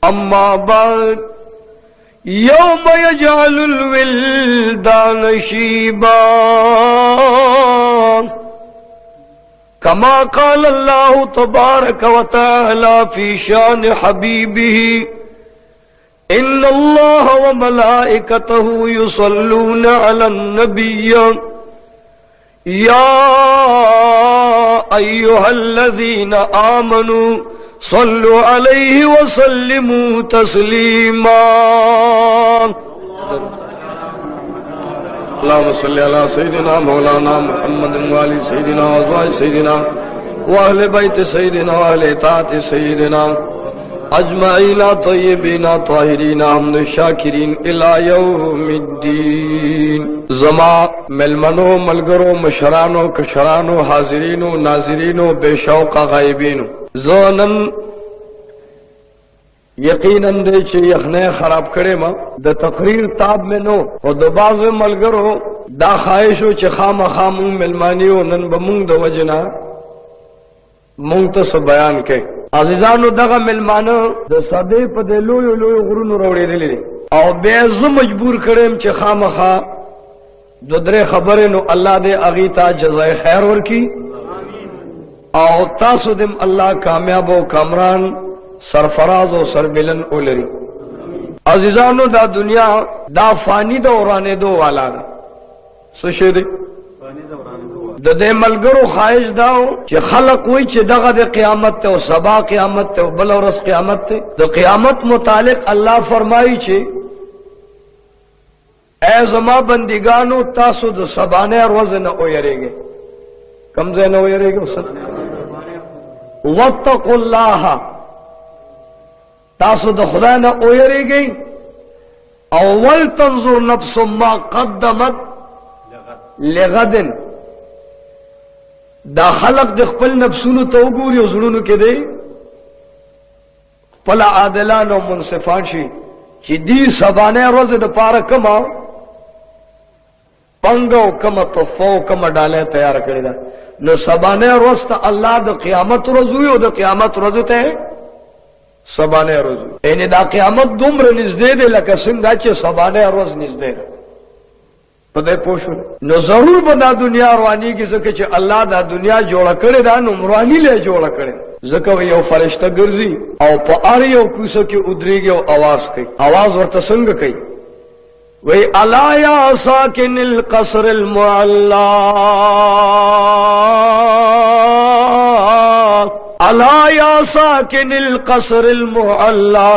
अम्मा बाद यौम यजअलुल विल्दान शीबा कमा क़ाल अल्लाहु तबारक व तआला फी शान हबीबिही इन्नल्लाह व मलाइकतहु युसल्लून अलन नबिय्य या अय्युहल्लज़ीना आमनू सल्लु अलैहि व सल्लिमू तस्लीमा। अल्लाहुम्मा सल्लि अला सय्यिदिना मौलाना मुहम्मद व आलि सय्यिदिना व अज़वाज सय्यिदिना व अहले बैत सय्यिदिना व अहले इताअत सय्यिदिना अजमईना तय्यबीना ताहिरीना हमद शाकिरीन इला यौमिद्दीन। जमा मेलमनो मलगरो मशरानो कशरानो हाजिरीनो नाजिरीनो बेशौका गायबीनो ज़ोनन यकीनन दे चे यखने खराब करे मा द तकरीर ताब में नो और द बाज़ मलगरो दा ख्वाहिशो चे खामा खामूं मेलमानियो नन बमुंग द वजना मुंग तो सब बयान के अजीजानो दगा मेलमानो द सदे पदे लोयो लोयो गुरुनो रोड़े दिले और बेज़ मजबूर करेम चे खामा खा दो दरे खबरे नो अल्लाह दे अगीता जज़ाए खैर वर की और तासुदिम अल्लाह कामयाबो कामरान सरफराज और सरबिलन ओलरी। अजीजानो दा दुनिया दा फानी दा उराने दो वाला सुशेदे दे मलगरो ख्वाहिश दाओ कि खलक हुई चे दगा दे क़यामत ते सबा क़यामत ते बलौरस क़यामत ते द क़यामत मुतालिक अल्लाह फरमाई चे ए ज़मा बंदिगानो तासु द सबाने रोज़ न ओयरेगे कम से न ओयरेगे वत्तकुल्लाह तासु द खुदा न ओयरेगे अव्वल तंजुर नफ्सुम मा क़द्दमत लिगदिन दा खलक द खपल नफ्सुनु तो गुरी जुलुनु के दे पला आदिलान और मुनसिफान शी कि दी सबाने रोज़ द पार कमा पंगो कम तोहफो कम डाले तैयार करेगा न सबाने रोज़ ता अल्लाह द क़यामत रोज़ हुई द क़यामत रोज़ ते सबाने रोज़ यानी दा क़यामत दुम्र निज़दे दे लका सिंगा चे सबाने रोज़ निज़दे पदे पोषो न जरूर बदा दुनिया रवानी की सके चे अल्लाह दा दुनिया जोड़ा करे दा नुमरानी ले जोड़ा करे जका यो फरिश्ता गर्जी और पारी यो कुछ के उदरीगे आवाज कई आवाज वर्त संग कई वही अला या साकिनिल कसरिल मुअल्ला अला या साकिनिल कसरिल मुअल्ला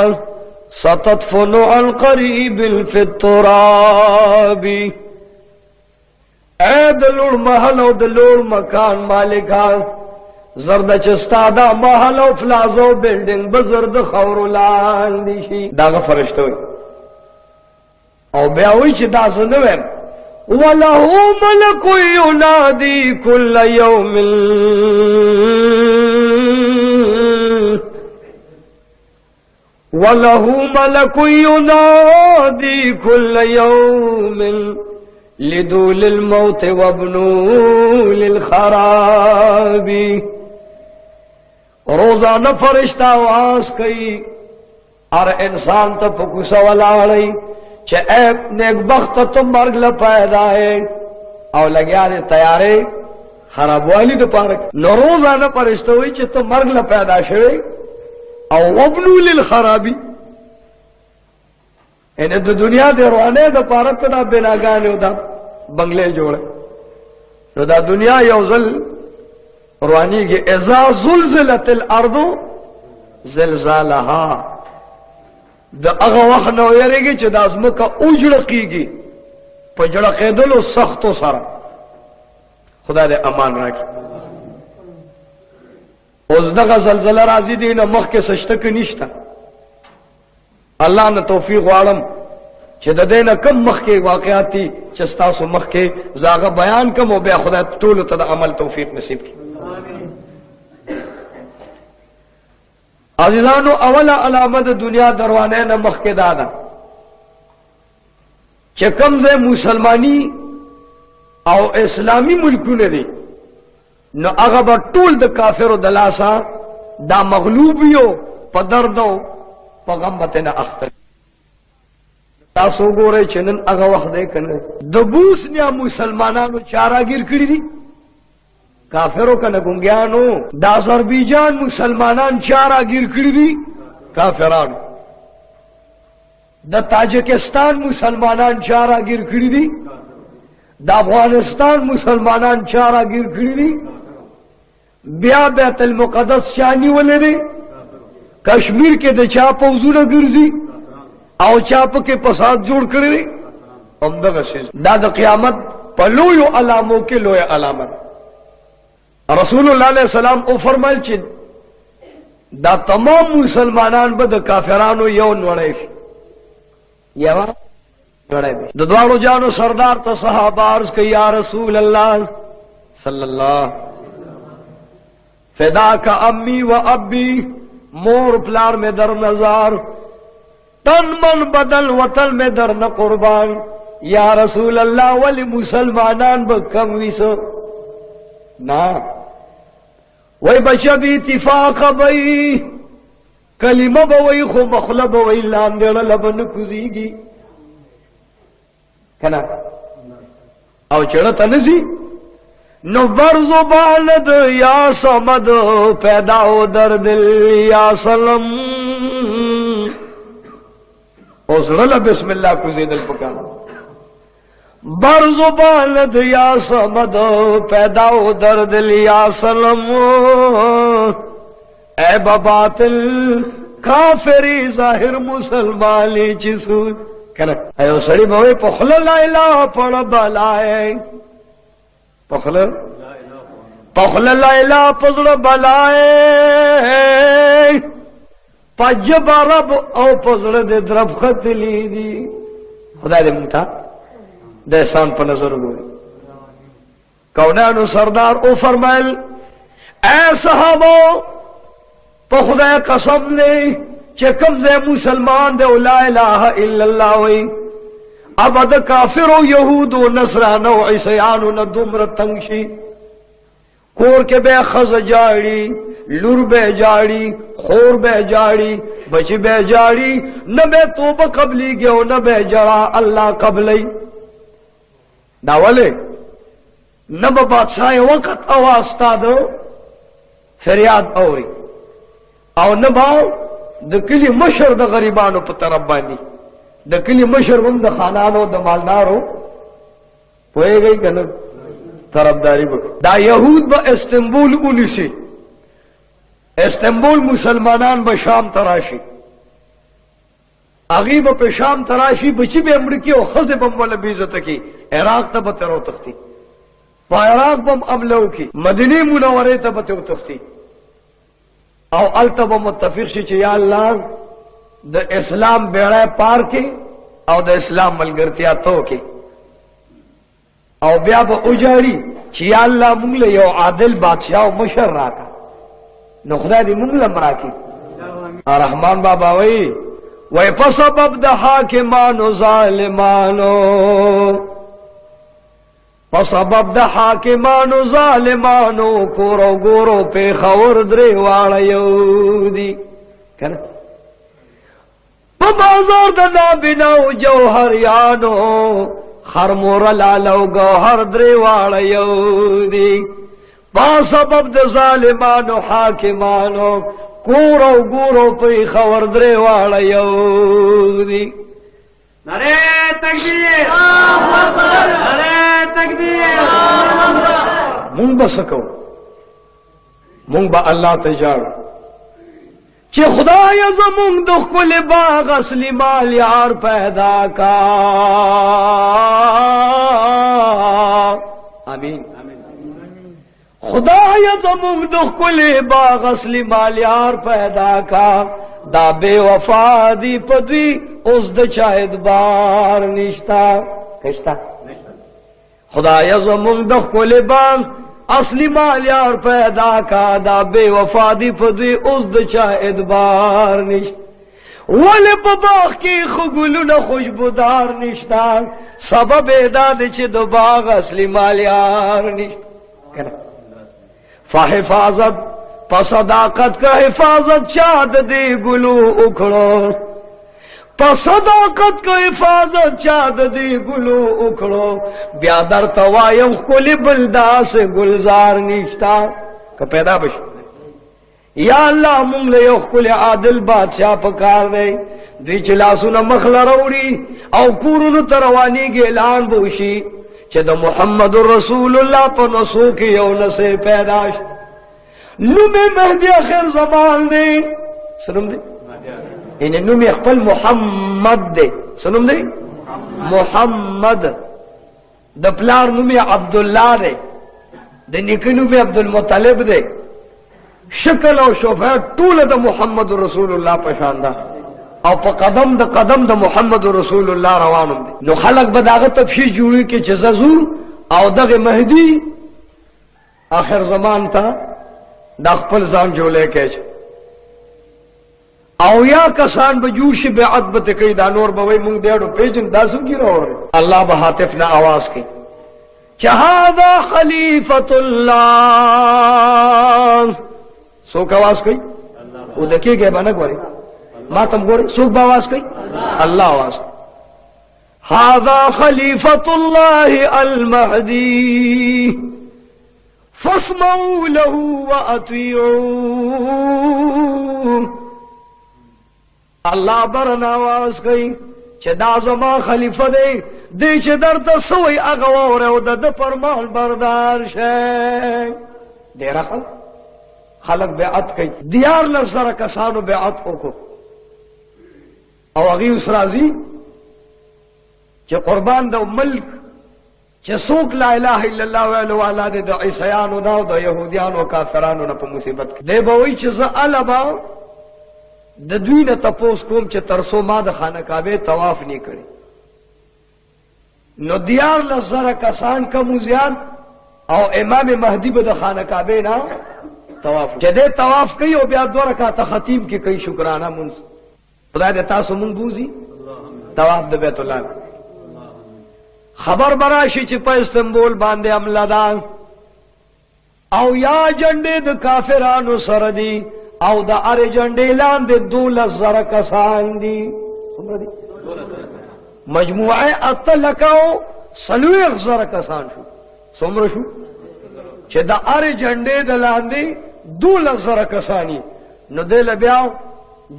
सतदफनु अन करीबिल फित्तुराबी। ए दलूर महल और दलूर मकान मालिका जर्द चस्तादा महल और फ्लाजो बिल्डिंग बजर्द खौरुलान दिशी दागा फरिश्ता हुई और ब्या हुई चिता सुनवे वलहु मलकु युनादी कुल्ल यौमिल वलहु मलकु युनादी कुल्ल यौमिल लिदूलिल मौत वब्नूलिल खराबी। रोजाना फरिश्ता आवाज कई और इंसान तो पुकुसा वाला रही चे नेक बख्त तुम मर्ग ल पैदा है और लग्या दे तैयारे खराब वाली तो पारक न रोजाना फरिश्ता हुई चे तुम मर्ग ल पैदा शे और वब्नूलिल खराबी इन्हें तो दुनिया दे रोने द पारक दा बिना गाने उदा बंगले जोड़े तो दा दुनिया यौजल रोनी के एजा जुलजिलतिल अर्दु जिलजालहा द अगा वक्त न होयरेगी च दाज़म का उजड़कीगी पजड़के दलो सख्तो सारा खुदा दे अमान राखी उस दगा जलजला राजी दी न मख के सजतक निश्ता अल्लाह ने तौफीक वाड़म चे दे न कम मख के वाकयाती चस्ता सो मख के जागा बयान कम हो बया खुदा टोल तद अमल तौफीक नसीब की। अजीजानो अवला अलामत दुनिया दरवाने न मख के दादा चे कम से मुसलमानी और इस्लामी मुल्कों ने दी न अगबा टोल द काफिर दलासा दा मगलूबियो पदर्दो په غم به نه اخته. تاسو ګورئ چې نن هغه وخت دی که نه د بوسنیا مسلمانانو چاراګیر کړي دي کافرو که نه ګونګیانو. د آذربایجان مسلمانان چاراګیر کړي دي کافرانو. د تاجکستان مسلمانان چاراګیر کړي دي. د افغانستان مسلمانان چاراګیر کړي دي. بیا بیت المقدس چا نیولې دی؟ کشمیر کې د چا پوځونه ګرځي او چا پکې فساد جوړ کړی دی. همدغه شی دا د قیامت په لویو علامو کې لویه علامت. رسول الله علیه السلام او فرمایل چې دا تمام مسلمانان به د کافرانو یو نوړی شي. یو نوړی دی. د دواړو جانو سردار ته صحابه عرض کوي یا رسول الله صلی الله فداک امی و ابی، مور پلار میں در نظار، تن من بدل وطن میں در نہ قربان. یا رسول اللہ ولی مسلمانان بکم ویسو نا وی بچہ بھی اتفاق بئی کلمہ بوئی خو مخلب بوئی لاندیڑ لبن کزیگی کنا او چڑتا نسی نو برز و بالد یا سمد پیدا ہو در دل یا سلم. اس رل بسم اللہ کو زیدل پکانا برز و بالد یا سمد پیدا ہو در دل یا سلم. اے بباطل کافری ظاہر مسلمانی چسو کنا ایو سڑی بوئی پخل لا الہ پڑ بلائے پخل لا الہ پزڑ بلائے پجب رب او پزڑ دے درب خط لی دی. خدا دے منتا دے احسان پر نظر گوئی. کونانو سردار او فرمائل اے صحابو پا خدا قسم لے چکم زے مسلمان دے لا الہ الا اللہ وی اب د کافرو یہودو نصرانو عیسیانو نہ دمر تنگشی کور کے بے خز جاڑی لور بے جاڑی خور بے جاڑی بچی بے جاڑی نہ بے توبہ قبلی گیو نہ بے جڑا اللہ قبلی ناولے نہ بادشاہ وقت اواستا دو فریاد اوری او نہ باو د کلی مشر د غریبانو په طرف باندې د کلی مشر هم د خانانو د مالدارو پوهیږي کنه طرفداری وکړي. دا یهود به استنبول ونیسي، استنبول مسلمانان به شام تراشي، هغې به په شام تراشي، بچي به مړه کي او ښځې به هم وله بې عزته کي. عراق ته به تر وتښتي، په عراق به هم حمله وکړي، مدینې منورې ته به تر وتښتي او هلته به متفق شي چې یا الله د اسلام بیړی پار کې او د اسلام ملګرتیا تو کې او بیا به وجاړي چې یا الله موږ له یو عادل بادشاه او مشر راکړه. نو خدای دې موږ له راکړي. رحمان بابا وایي په سبب د حاکمانو ظالمانو، په سبب د حاکمانو ظالمانو کورو ګورو پېښور درې واړه یو دي کنه. په بازار د نابیناو جوهریانو خرمور لالو گوهر درې واړه یو دي. په سبب د ظالمانو حاکمانو کور او ګورو پېښور درې واړه یو دي. نعرہ تکبیر، نعرہ تکبیر. مونږ به څه کوو؟ مونږ به الله ته ژاړو چې خدایه زمونږ د ښکلي باغ اصلي مال یار پیدا کا. امین. خدایه زمونږ د ښکلي باغ اصلي مال یار پیدا کا. دا بے وفا دی پدوی اوس د چا ادبار نشتا کشتا. خدایه زمونږ د ښکلي باغ اصلی مال یار پیدا کا. دا بے وفا دی پدوی اوس د چا ادبار نشت. ولی پا باغ کی خگلون خوشبودار نشتا. سبب دا دی چه دو باغ اصلی مال یار نشت. فحفاظت पसदाकत का हिफाजत चाद दे गुलू उखड़ो, पसदाकत का हिफाजत चाद दे गुलू उखड़ो, ब्यादर तवायम कुल बलदा से गुलजार निश्ता का पैदा बश। या अल्लाह मुंग ले कुल आदिल बादशाह पकार दे, दुई चिलासु न मखला रौड़ी औ कुरुन तरवानी के ऐलान बोशी चद मोहम्मद रसूलुल्लाह पर नसो के यौन से पैदाश नुमे महदी आखिर जमान दे सनम दे इन्हें नुमे अखपल मोहम्मद दे सनम दे मोहम्मद द प्लार नुमे अब्दुल्ला दे द निकी नुमे अब्दुल मुत्तलिब दे शक्ल और शोभा टूल द मोहम्मद रसूलुल्लाह पशानदा और प कदम द मोहम्मद रसूलुल्लाह रवानुम दे नो खलक बदागत तफशीश जुड़ी के जजू और दग महदी आखिर जमान था दाखपल जान जोले के औया कसान बजूश बेअत बत कई दानोर बवई मुंग देड़ो पेजन दासु की रोड़ अल्लाह बहातिफ ना आवाज की चहादा खलीफतुल्लाह सोक आवाज कही वो देखिए गए बनक वाली मातम गोरे सुख बावाज कही अल्लाह आवाज हादा खलीफतुल्लाह अल महदी फस्मऊ लहू व अतीऊ अल्लाह बरन आवाज कही दाजमा खलीफा दे दे चे दर दसोई अगवार द फरमान बरदार शे दे रखल खलक बेअत कई दियार लफ्जरा कसानो बेअत को और अगी उस राजी चे कुर्बान द मुल्क चे सूक ला इलाहा इल्लल्लाह वाला दे द ईसायानो दा द यहूदियानो काफिरानो न प मुसीबत दे बवई चे ज अलबा द दुई न तपोस कोम चे तरसो मा द खाना काबे तवाफ नहीं करे नो दियार लफ्जरा कसान का मुजियाद और इमाम महदी ब द खाना काबे ना तवाफ जदे तवाफ कई और ब्या दो रकात खतीब की कई शुक्राना मुंस खुदा दे तासो मुंग बूजी तवाफ द बैतुल्लाह खबर बराशी चिपा इस्तांबुल बांधे अमलादान औ या जंडे द काफिरानो सरदी औ द अरे जंडे लान दे 2,000 कसान दी मजमुआ अतलकाओ 30,000 कसान शु सोमर शु चे द अरे झंडे द लान दे 2,000 कसानी न दे लब्याओ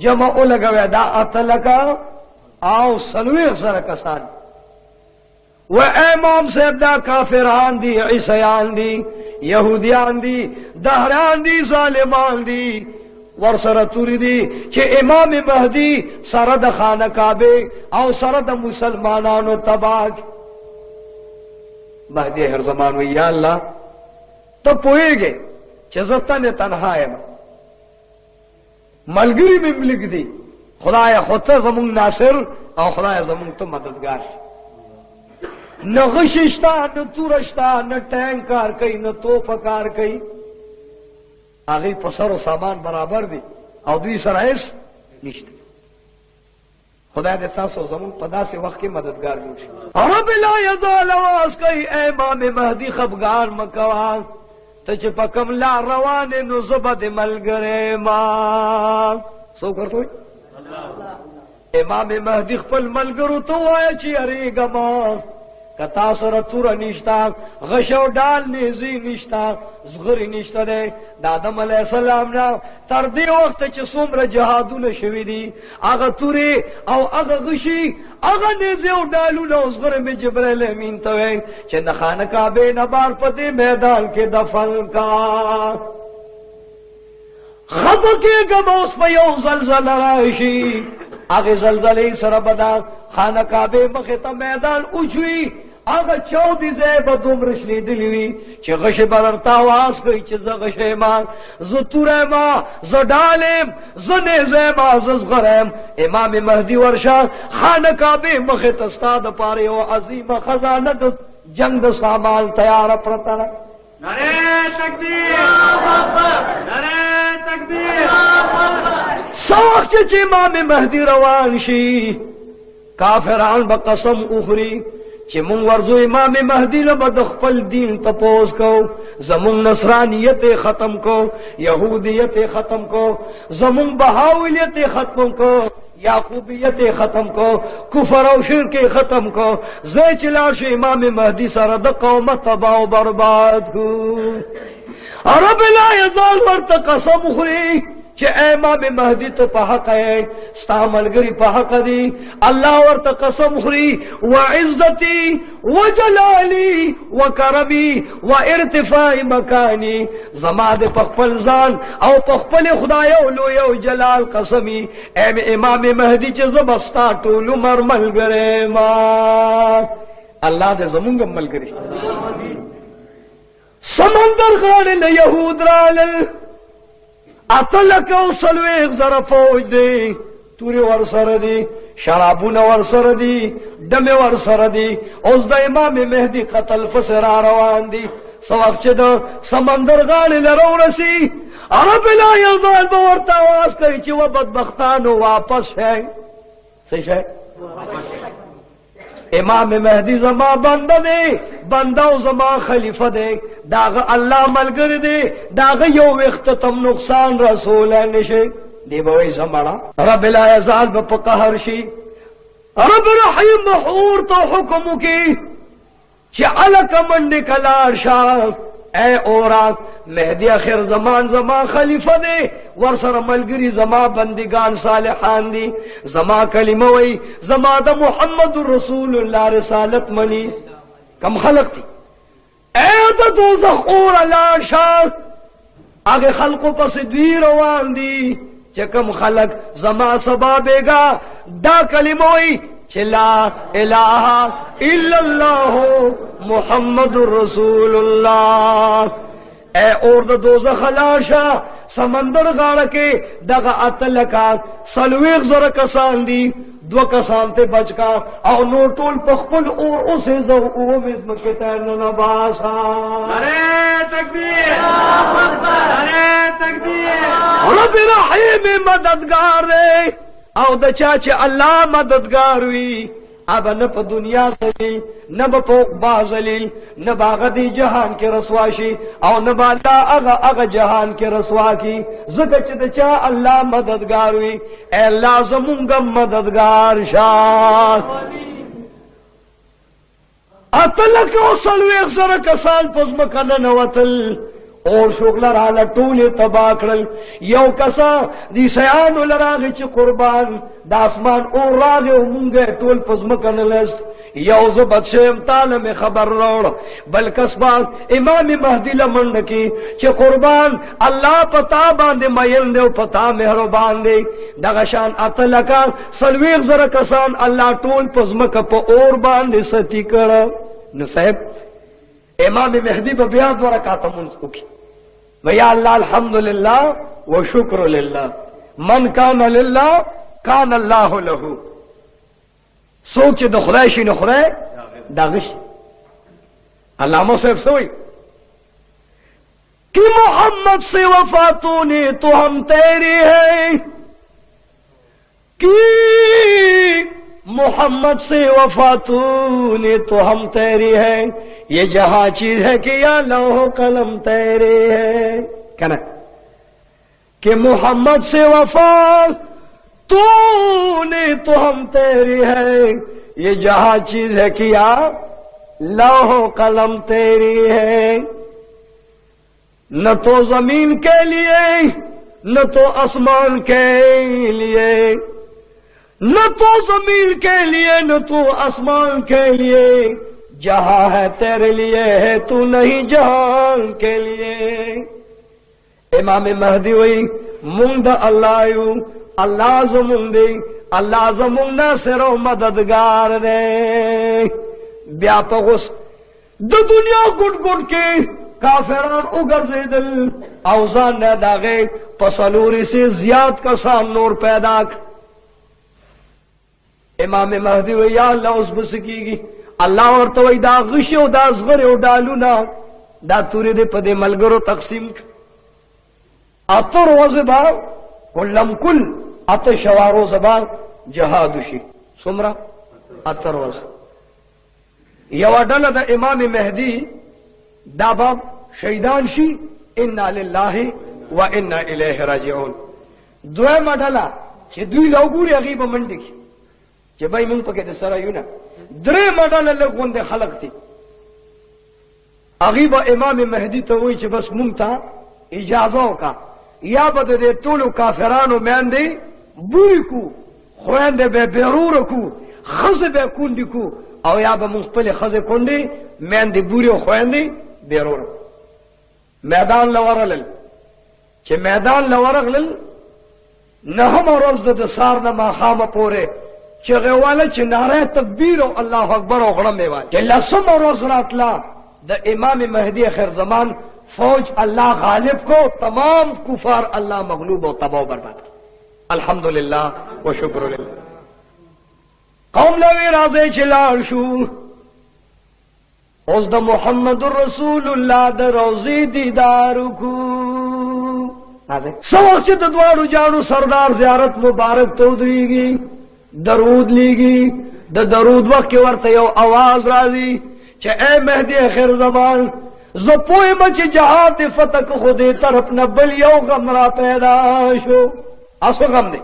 जमा ओ लगा दा अतलका आओ 30,000 कसान व इमाम से दा काफिरान दी ईसायान दी यहूदियान दी दहरान दी जालिमान दी वर्सर तुरी दी चे इमाम महदी सरद खाना काबे और सरद मुसलमानानो तबाग महदी हर जमान में या अल्लाह तो पोएगे चजता ने तनहा है मलगिरी में लिख दी खुदाया खुदा जमुंग नासिर और खुदाया जमुंग तो मददगार न गशिश्ता न तुरश्ता न टैंक कार कई न तोफकार कई आगे पसर और सामान बराबर दी और दुई सराइस निश्चित खुदा दे सासो जमुन पदा से वक्त के मददगार और बिला यज़ाल आवाज कई इमाम महदी खफगान मकवान तच पकमला रवाने नुज़बद मलगरे मां सो कर तो इमाम महदी खपल मलगरो तो आया ची अरे गमा कतासर तुर निश्ता गशो डाल नेजी निश्ता ज़गरी निश्ता दे दादम अलैहिस्सलाम ना तरदे वक्त च सुमर जहादू न शवीदी आगा तुरे औ आगा गशी आगा नेजे और डालू न ज़गर में जिब्राइल अमीन तवे च नखान काबे न बार पते मैदान के दफन का खब के गमोस पे यो जलजला राइशी आगे जलजले सरबदा खाना काबे मखता मैदान उछुई आगा 14 ज़ेब दुमरशली दिलवी चे गश बरता आवाज कई चे गशे मां ज तुरे मां ज डालेम ज नेज़े मां ज ज़गरम इमाम महदी वर्षा खाना काबे मखत अस्ताद पारे ओ अजीम खजाना जंग द सामान तैयार प्रतन नारे तकबीर नारे तकबीर सवक्त चे इमाम महदी रवानशी काफिरान बकसम उखरी چې مونږ ورځو امام مهدی له به د خپل دین تپوس کو، زمونږ نصرانیت ختم کو، یهودیت ختم کو، زمونږ بهاولیت ختم کو، یعقوبیت ختم کو، کفر او شرک ختم کو، زه چې لاړ شم امام مهدی سره د قوم تباہ او برباد کو. رب لا یزال ورته قسم خوري چې امام مهدی ته په حق یې، ستا ملګری په حق دی. الله ورته قسم خوري وعزتي وجلالي وکرمي وارتفاع مکاني، زما د په خپل ځان او په خپل خدای او لوی او جلال قسمي امام مهدی چې زبستا ټول عمر ملګری ما. الله دې زمونږ ملګری. سمندر غاړه له يهود رالل، اتلک او سلویغ زره فوج دی، توری ور سره دی، شرابونه ور سره دی، دمه ور سره دی. اوس د امام مهدی قتل فسر روان دی. سوخت چې د سمندر غاړې لرو رسی، عرب لا یزال به ورته آواز کوي چې و بدبختانو واپس شئ. څه شئ؟ امام مهدی زما بنده دی، بنده او زما خلیفه دی، داغه الله ملګری دی، داغه یو وخت تم نقصان رسول نشي دی به وای زمړه. رب لا یزال په قهر شي. رب رحیم محور ته حکم وکي چې الک منډه کلار شاه اے اورا مهدی اخر زمان زما خلیفہ دے، ورسر ملگری زما بندگان صالحان دی، زما کلمہ وی، زما دا محمد رسول اللہ رسالت منی. کم خلق تی اے دا دوزخ اور اللہ شاہ آگے خلقوں پس دوی روان دی، چکم خلق زما سبابے گا دا کلمہ وی کہ لا الہ الا اللہ محمد رسول اللہ. اے اور د دوزخ لاشا سمندر غاړه کې دغه اتلکا سلويغ زره کسان دي، دو کسان ته بچکا او نور ټول په خپل اور اوسې زو او مزم کې ته نه باسا. نعرہ تکبیر، اللہ اکبر، نعرہ تکبیر. رب رحیم مددگار دے او د چا چې الله مددگار وي، اب نه په دنیا ذلیل، نه په عقبا ذلیل، نه باغ دی جهان کې رسوا شي او نه بالا هغه جهان کې رسوا کی. ځکه چې د چا الله مددگار وي، اے الله زمونږ مددگار شه. اتلک او سلویغ زره کسان په ځمکه ننوتل، اور شغل راله ټول تبا کړل. یو کسا دی سیانو لراغه چې قربان د اسمان اور راغه او مونږه ټول پزمکه نه لست. یو زبد شیم تعالی می خبر راوړ، بل کسبان امام مهدی لمنډ کی چې قربان الله پتا باندې مېل دی او پتا مهربان دی. دغه شان اتلکا سلویغ زره کسان الله ټول پزمکه په اور باندې ستی کړه. نو صاحب امام مهدی به بیا 2 رکعات منځ وکي، ویا الله الحمدلله وشکر لله، من کان لله کان الله له. سوچ د خدای شي نو خدای داغه شي. علامہ صاحب سوئی کہ محمد سے وفاتوں نے تو ہم تیری ہے، کہ محمد سے وفاتوں نے تو ہم تیری ہے، یہ جہاں چیز ہے کہ یا لوح قلم تیرے ہے. کہنا کہ محمد سے وفات تو نے تو ہم تیری ہے، یہ جہاں چیز ہے کہ یا لوح قلم تیری ہے. نہ تو زمین کے لیے نہ تو آسمان کے لیے، نہ تو زمین کے لیے نہ تو آسمان کے لیے، جہاں ہے تیرے لیے ہے تو نہیں جہان کے لیے. امام مہدی وی مونږ د الله یو، الله زمونږ دی، الله زمونږ ناصر او مددگار دی. بیا په غوس د دنیا ګډ ګډ کې کافران وګرځیدل او ځان نه داغه پسلوري سے زیات کسان نور پیدا کړ. امام مهدی وی یا الله اوس بس کیږي. الله ورته وی دا غش او دا زغر او ډالونه دا تورې دې په دې ملګرو تقسیم کړ. اتر وزبا کلم کل ات شوارو زبا جهاد شي. سمرا اتر وز یو ډله د امام مهدی دا به شهیدان شي انا لله و انا الیه راجعون. دویمه ډله چې دوی له وګوري هغې به منډې کړي چې بای موږ پکې د سره یو نه. درېیمه ډله لږ غوندې خلق دي هغې به امام مهدي ته وایي چې بس موږ ته اجازه وکړه یا به د دې ټولو کافرانو میندې بورې کو خویندې به بیروره کو ښځې به کونډې کو او یا به موږ خپلې ښځې کونډې میندې بورې او خویندې بیروره. میدان له ورغلل چې میدان له ورغلل نهمه ورځ د سهار نه ماښامه پورې چغې واله چې ناره تکبیر او الله اکبر او غړمې وایي. چې لسمه ورځ راتله د امام مهدی خیر زمان فوج اللہ غالب کو تمام کفار اللہ مغلوب و تباہ و برباد. الحمدللہ و شکر للہ. قوم لوی رازے چلار شو اوس د محمد رسول اللہ د روزی دیدار کو سوق چې د دواړو جانو سردار زیارت مبارک تو دیږي درود لیږي د درود وخت ورته یو आवाज راځي چې اے مهدی خیر زمان زه پوهیم چې جهاد د فتح کو خودی طرف نه بل یو غم را پیدا شو. اسو غم دی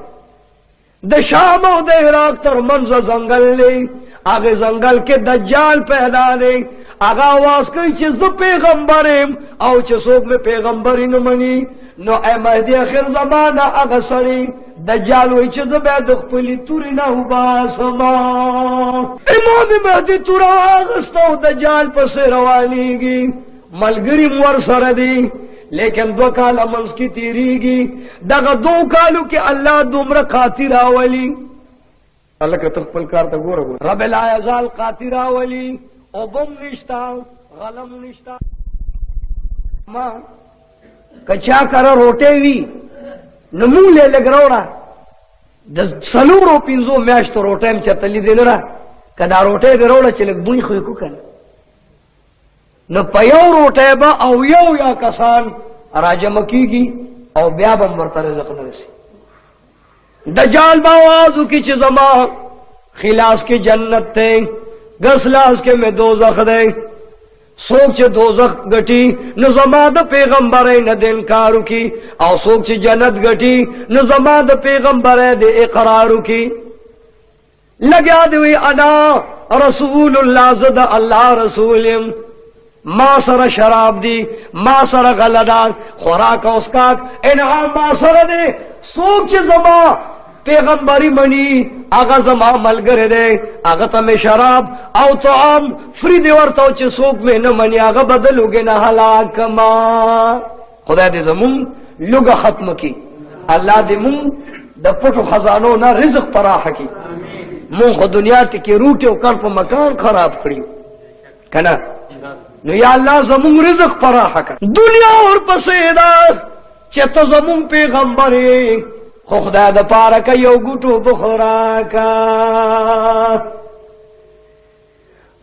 د شام او د عراق تر منځ ځنګل دی هغه ځنګل کې دجال پیدا دی هغه आवाज کوي چې زه پیغمبر یم او چې څوک مې پیغمبر نه مني نو اے مهدی خیر زمان هغه سړی دجال وای چې زه به د خپلې تورې نه وباسم. امام مهدي توره واغسته او دجال پسې روانېږي ملګري ور سره دي لیکن 2 کاله منځ کې تېرېږي. دغه 2 کالو کې الله دومره قاطي راولي هلکه ته خپل کار ته ګوره رب لا یزال قاطي راولي اوبه هم نشته غلم نشته. ما که چا کره روټۍ وي نو مونږ یې لږ راوړه د 4-5 میاشتو روټۍ م چېرته لیدې نه ده که دا روټۍ دې راوړه چې لږ بوی خو یې کړو که نه نو په یو روټۍ به او یو یا کسان راجمع کېږي او بیا به ورته رزق نه رسي. دجال به آواز وکړي چې زما خلاص کې جنت دی ګس لاس کې مې دوزخ دی څوک چې دوزخ ګټي نو زما د پیغمبرۍ نه د انکار وکړي او څوک چې جنت ګټي نو زما د پیغمبرۍ د اقرار وکړي. لګیا دی وی انا رسول الله زه د الله رسول یم ما سره شراب دی ما سره غلدان خوراک او اسکاک انعام ما سره دی څوک چې زما پیغمبری منی هغه زما ملګری دی هغه ته مې شراب او طعام فری دی ورته چې څوک مې نه مني هغه به د لوږې نه هلاک کما. خدای دې زمونږ لوږه ختمه کړي الله دې مونږ د پټو خزانو نه رزق پراخه کړي. مونږ خو دنیا کې روټي او کار په مکان خراب کړي که نه نو یا الله زمونږ رزق پراخه کړه. دنیا ورپسې ده چې ته زمونږ پیغمبر یې خو خدای د پاره که یو ګوټو بخوراکه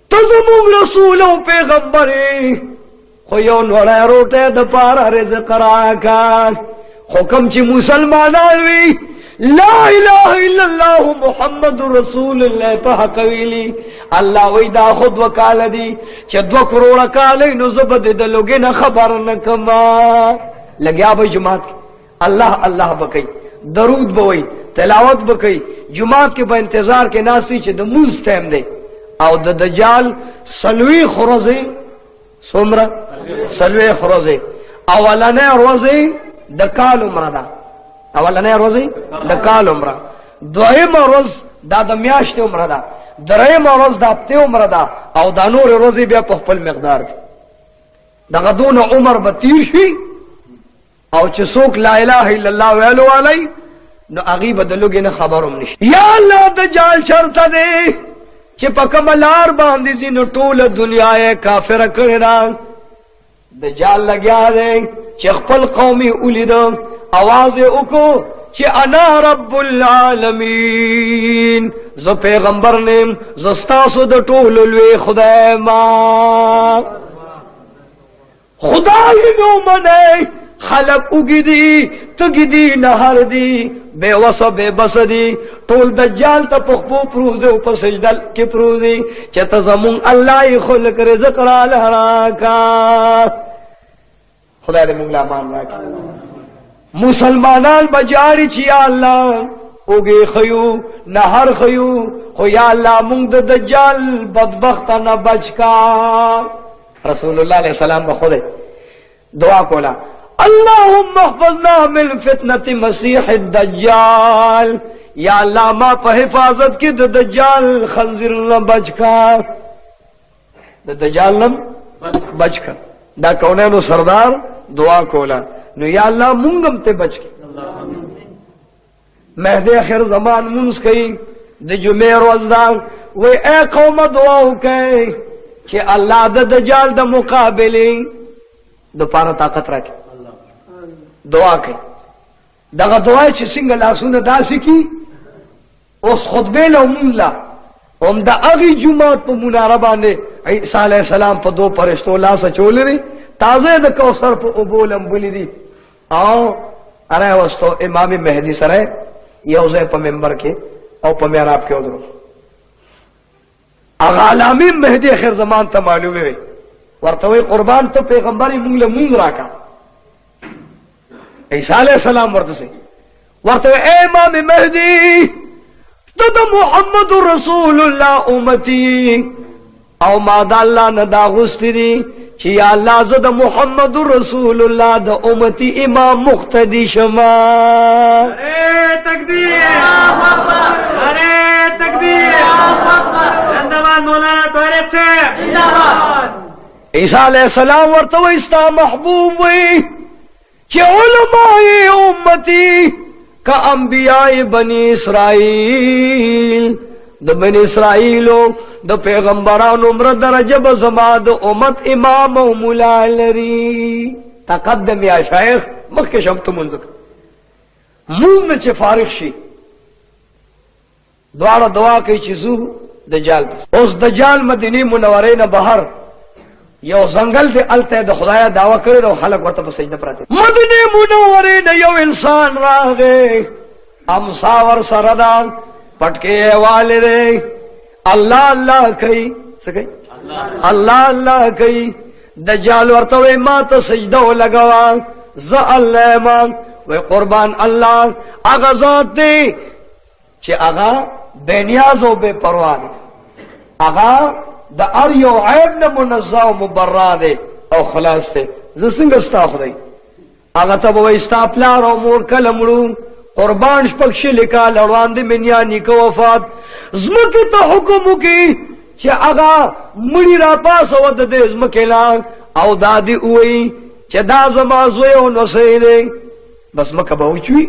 ته زمونږ رسول او پیغمبر یې خو یو نوړی روټۍ د پاره رزق راکه. خو کوم چې مسلمانان وي لا اله الا الله محمد رسول الله په حق ویلي الله وی دا خود وکاله دي چې 2 کروڑه کاله نو زه به د لوګې نه خبر نه کما. لګیا به جماعت الله الله به کوي درود به وي تلاوت به کوي جماعت کې به انتظار کې ناستي چې د مونځ ټایم دی او د دجال سلوي خرزي څومره سلوي خرزي اولنې ورځې د کال عمره ده اولنې ورځې د کال عمره دویمه ورځ دا د میاشتې عمره ده درېیمه ورځ د هفتې عمره ده او دا نورې ورځې بیا په خپل مقدار دي. دغه دونه عمر به تیر شي او چې څوک لا اله الا الله ویلو والی نو هغې به د لوږې نه خبر هم نشي. یا الله دجال چرته دی چې په کومه لار باندې ځي نو ټوله دنیا یې کافره کړې ده. دجال لګیا دی چې خپل قوم یې ولیده आवाज وکړو چې انا رب العالمین زه پیغمبر نیم زه ستاسو د ټولو لوی خدای ما خدای مې ومنئ خلق اگی دی تگی دی نهر دی بے وس بے بس دی ټول دجال ته پخپو پروز او په سجدل کې پروزي چې ته زمون الله خلق رزق را لراکا خدای دې موږ لا مان راکړي مسلمانان بجاری چې یا الله اوگے خیو نهر خیو خو یا اللہ مونگ دا دجال بدبخت نہ بچ کا رسول اللہ علیہ السلام بخودے دعا کولا اللہم احفظنا من فتنة مسیح الدجال یا اللہ ما پا حفاظت کی دا دجال خنزر نہ بچ کا دا دجال نہ بچ کا دا کونینو سردار دعا کولا نو یا اللہ مونگم تے بچ کے مہدی آخر زمان منس کئی د جمعہ روز دا وی اے قوم دعاو کئی کہ اللہ دا دجال دا مقابلی دو پارا طاقت رکھے دعا کئی دا دعای چی سنگ لاسون دا سکی اس خطبے لو مولا ام دا اغی جمعات پا منارہ باندے عیسیٰ علیہ السلام پا دو پرشتو لاسا چولی ری تازے دا کوثر پا ابولم بلی دی آؤ ارے وستو امام مہدی سرے یوزے پا ممبر کے او پا میراب کے ادھرو اغالامی مہدی خیر زمان تا معلومی وی ورطوی قربان تا پیغمبری مونگل مونز راکا عیسیٰ علیہ السلام ورطسی ورطوی اے امام مہدی تو محمد رسول اللہ امتی او مادا اللہ ندا غستی دی چی یا اللہ زد محمد رسول اللہ دا امتی امام مقتدی شما ارے تکبیر ارے تکبیر زندباد مولانا طارق سے عیسیٰ علیہ السلام ورطو استا محبوب وی چی علماء امتی کا انبیاء بنی اسرائیل د بنی اسرائیلو د پیغمبرانو مر درجه بزما د امت امام او مولا لري تقدم یا شیخ مخکې شمت منځک موږ نه چې فارغ شي دعا کوي چې زو دجال بس اوس دجال مدینه منوره نه بهر یو زنګل دی الته د خدای دعوا کړی او خلک ورته په سجده پراته مدینه منوره نه یو انسان راغی امساور سردان پٹکے والے دے اللہ اللہ کئی سکئی اللہ اللہ کئی دجال ورطوے ما تا سجدو لگوا ز اللہ مان وی قربان اللہ آغا ذات دے چے آغا بے نیاز و بے پروان آغا دا اریو عیب نا منزا و مبرا دے او خلاص دے زسنگ استا خدای آغا تب وی استا پلار و مور کلمڑو قربان شپکش لکا لڑوان دی منیانی کا وفات زمکی تا حکمو کی چی اگا مڑی را پاس ود دے زمکی لان او دادی اوئی چی دا زمازوی و نسی دے بس مکا باوچوی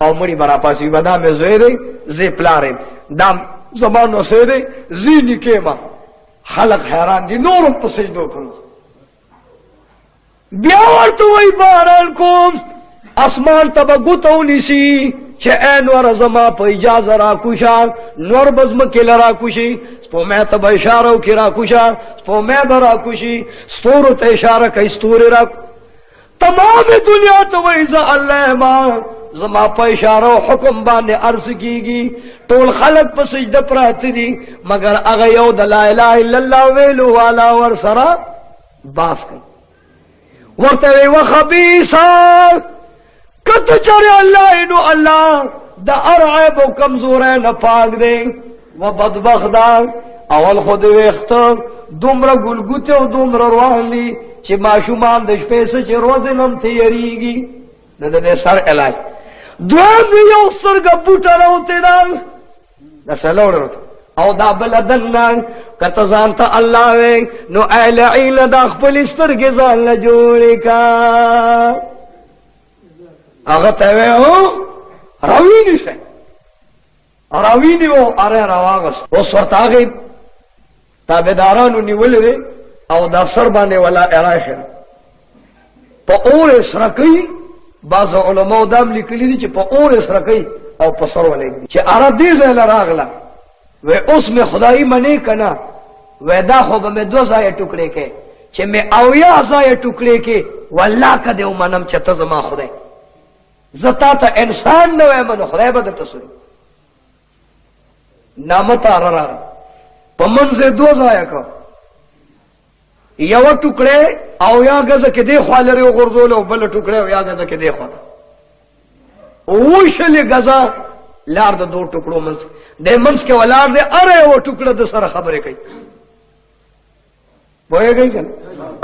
او مڑی برا پاسی بدا میں زوی دے زی پلاریم دام زمان نسی دے زی نکیما خلق حیران دی نورم پسجدو کنز بیاورتو وی باران کوم اسمان تبا گتو نیسی چه اے نور زما پا اجاز را کشا نور بزم کل را کشی سپو میں تبا اشارو کی را کشا سپو میں برا کشی ستورو تا اشارہ کا استوری را تمام دنیا تو ویزا اللہ ما زما پا اشارو حکم بانے عرض کی گی طول خلق پا سجدہ پراتی دی مگر اغیو دا لا الہ الا اللہ ویلو والا ورسرا باس کئی ورطوی وخبیسا کت چرے اللہ انو اللہ دا ارعب و کمزورین پاک دے و بدبخت دا اول خود ویخت دومرا گلگوتے و دومرا روان لی چی معشومان دش پیسے چی روزنم تیریگی دا دے سر علاج دوام دی یو سرگا بوٹا روتے دا دا سلوڑ روتے او دا بلدن کتزانتا اللہ وے نو اہل عیل دا خپل استرگی زان لجوڑی کا اگر تیوے ہو روینی سے روینی ہو ارے رواغس وہ سورت آگئی تابدارانو نیول دے او دا سر بانے والا ارائے خیر پا اور اسرکی بعض علماء دام لکلی دی چی پا اور اسرکی او پا سر والے دی چی ارہ دیزے لراغلا وے اس میں خدای منے کنا وے دا خوب میں دو زائے ٹکڑے کے چې مې اویا ځای ټوکړې کې والله کده ومنم چې ته زما خدای زتا ته انسان نه وایم نو خدای به درته سوري نامت را په منځ دوه ځای کو یو ټوکړې او یا غزه کې دی خالري غرزول او بل ټوکړې او یا غزه کې دی خو او شلې غزه لار د دوه ټوکړو منځ د منځ کې ولار دی اره او ټوکړه د سره خبرې کوي وایي کنه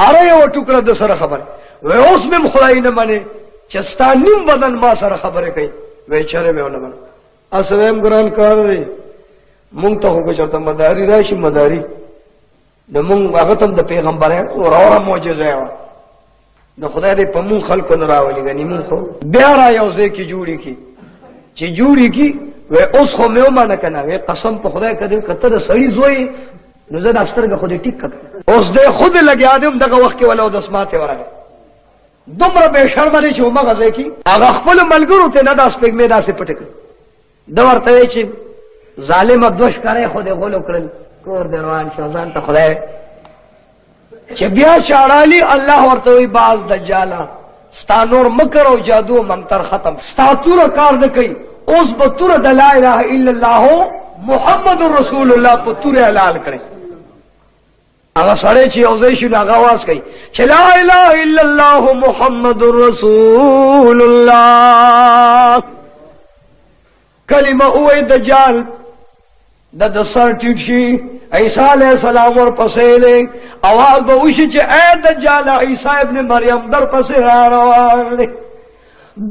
اره او ټوکړه د سره خبرې و اوس مم خدای نه مانی چې ستا نیم بدن ما سره خبرې کوي وای چره مې ونه اسویم ګران کار دی مونږ ته خو چرته مداري راشي مداري نو مونږ هغه ته د پیغمبر اور معجزه و نو خدای دې په مونږ خلکو نه راولي غني مونږ خو بیا را یو ځای کې جوړی کی چې جوړی کی و اوس خو مې ومنه کنه و قسم په خدای کده کته سړی زوی نو زه د استرګه خو دې ټیک کړ اوس دې خود لګیا دم دغه وخت کې ولا د اسماته ورغه دومره به شرم دي چې ومغه ځای کې هغه خپل ملګرو ته نه داس پګمې داسې پټ کړ دا ورته چې ظالم دوش کرے خو دې غولو کړل کور دروان شو ځان ته خدای چې بیا چاړالي الله ورته وي باز دجالا ستا نور مکر او جادو منتر ختم ستا تور کار نه کوي اوس به تور د لا اله الا الله محمد رسول الله په تور اعلان کړي هغه سره چې اوځي شو هغه आवाज کوي چې لا اله الا الله محمد رسول الله کلمه او دجال د سر ټیټ شي عیسی علیہ السلام ور پسې له आवाज به وشي چې اے دجال عیسی ابن مریم در پسې را روان دي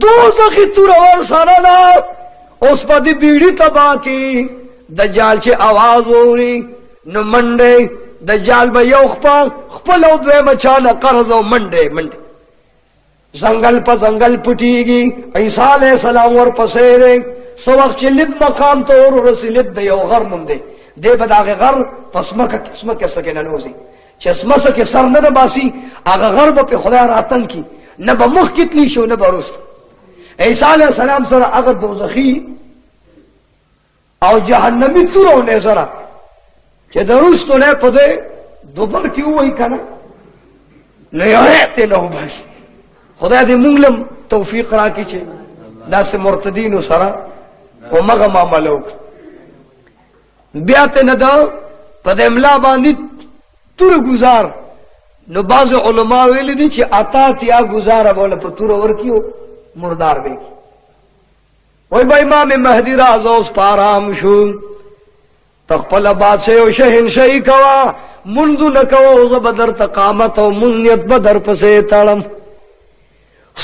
دوزخی تور ور سره لا اوس په دې بیړی تبا کی دجال چې आवाज ووري نو منډه دجال به یو خپل او دوی مچاله قرض او منډه زنګل په زنګل پټیږي عیسی علیہ السلام ور پسې له سو وخت چې لب مقام ته ور رسیدل د یو غر نوم دی دی به داغه غر پسمه قسمه کې سکه نه نوځي چې اسمه سکه سر نه باسي هغه غر په خدای راتن کی نه به مخ کتلی شو نه برست عیسی علیہ السلام سره هغه دوزخی او جهنمی تورونه سره چې درستو نه پدې دوبر کې وای کنه نه یې نو بس خدای دې مونږ توفیق راکړي چې داسې مرتدین سره او مغه معاملو بیا ته نه دا په دې املا باندې تور گزار نو بعض علما ویل دي چې اتا تیا گزار بوله په تور ورکیو مردار به وای با امام مهدی راز اوس پارام شو تخپل بادشاہ او شهنشاهی کوا منذ نکو ز بدر تقامت او منیت بدر پسې تړم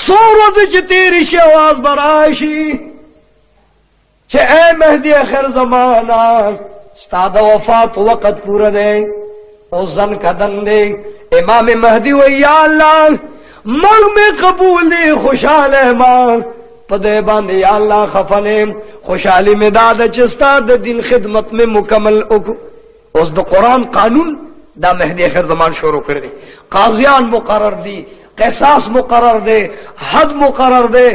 سو روز چې تیری شي आवाज براشي چې اے مهدی اخر زمانہ ستاد وفات وقت پورا دے او زن کدن دے امام مهدی و یا اللہ مرگ میں قبول دے خوشحال ہے ماں پدے باندے یا اللہ خفلیم خوشحالی میں داد چستا دا دین خدمت میں مکمل اکو اس دا قرآن قانون دا مهدی اخر زمان شروع کر دے قاضیان مقرر دی قصاص مقرر دے حد مقرر دے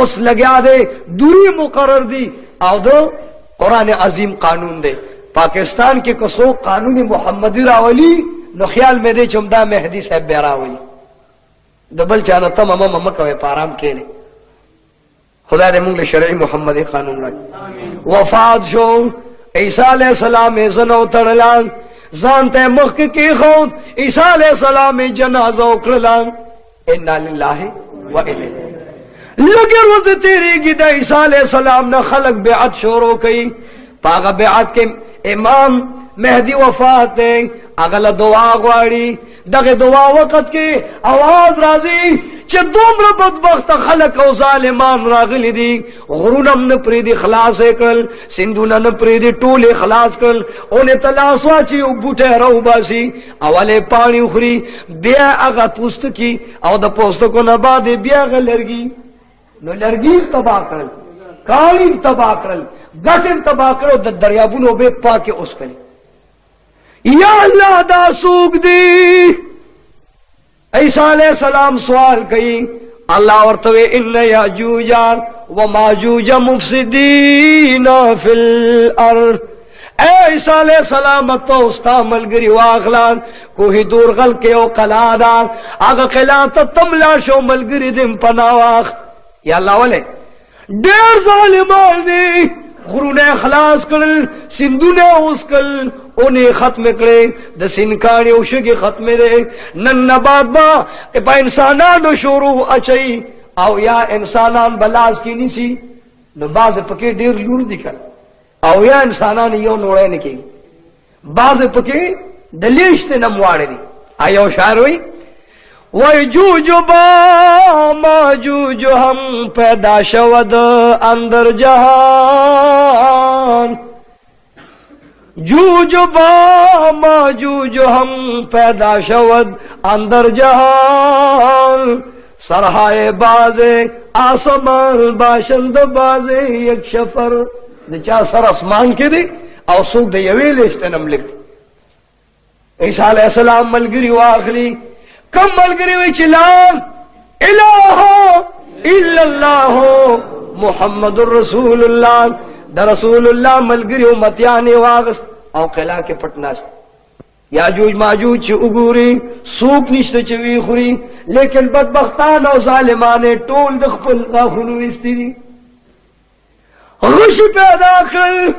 اس لگیا دے دوری مقرر دی او دو قرآن عظیم قانون دے پاکستان کے کسو قانون محمدی راولی نو خیال میں دے چمدہ مہدی صاحب بے راولی دبل چانا تم اما مکوے پارام کیلے خدا دے منگل شرعی محمدی قانون راکی وفات شو عیسیٰ علیہ السلام زنو تڑلان زانتے مخ کی خود عیسیٰ علیہ السلام جنازہ اکڑلان انا للہ و الیہ لگر روز تیری گی دا عیسیٰ علیہ السلام نے خلق بیعت شروع کی پاگا بیعت کے امام مہدی وفات دے اگلا دعا غواری دغه دعا وقت کې आवाज راځي چې دومره بدبخت خلک او ظالمان راغلي دي غرونم نه پری دي خلاص کړل سندونه نه پری دي ټوله خلاص کړل اونې تلاش واچي او بوټه راو باسي اوله پانی خوري بیا هغه پوست کی او د پوست کو نه بعد بیا غلرګي نو لرګي تبا کړل کالی تبا کړل غټم تبا کړو د دریابونو به پاکه اوس کړي یا اللہ دا سوک دی عیسیٰ علیہ السلام سوال کئی اللہ ورطوے ان یاجوجا و ماجوجا مفسدین فی الارض اے عیسی علیہ السلام تو استا ملګری واغلان کوهی دور غل کې او قلا دا هغه قلا ته تملا شو ملګری دم پناواخ یا الله ولې ډېر ظالمان دي غرونه خلاص کړل سندونه اوس کړل اونې ختم کړې د سینکاڼي او شګي ختم دي نن نبات با په انسانانو شروع اچي او یا انسانان بلاس کې نسی نو باز پکې ډېر لور دي کړ او یا انسانان یو نوړې نه کوي باز پکې دلیشت نه مواړي دي ایو شاعر وي وای جوجو با ماجوج هم پیدا شود اندر جهان جوجو با ماجوج هم پیدا شود اندر جهان سرهای باز آسمان باشند باز یک شفر د چا سر اسمان کې دی او څوک د یوې لشته نم لیک عیسی علیہ السلام ملګری واخلي کم ملګری وی چې لا اله الا الله محمد رسول الله د رسول الله ملګری امتیان واغس او قلا کې پټناست یاجوج ماجوج چې وګوري سوق نشته چې وی خوري لیکن بدبختان او ظالمان ټول د خپل غاخونو وستي غش پیدا کړ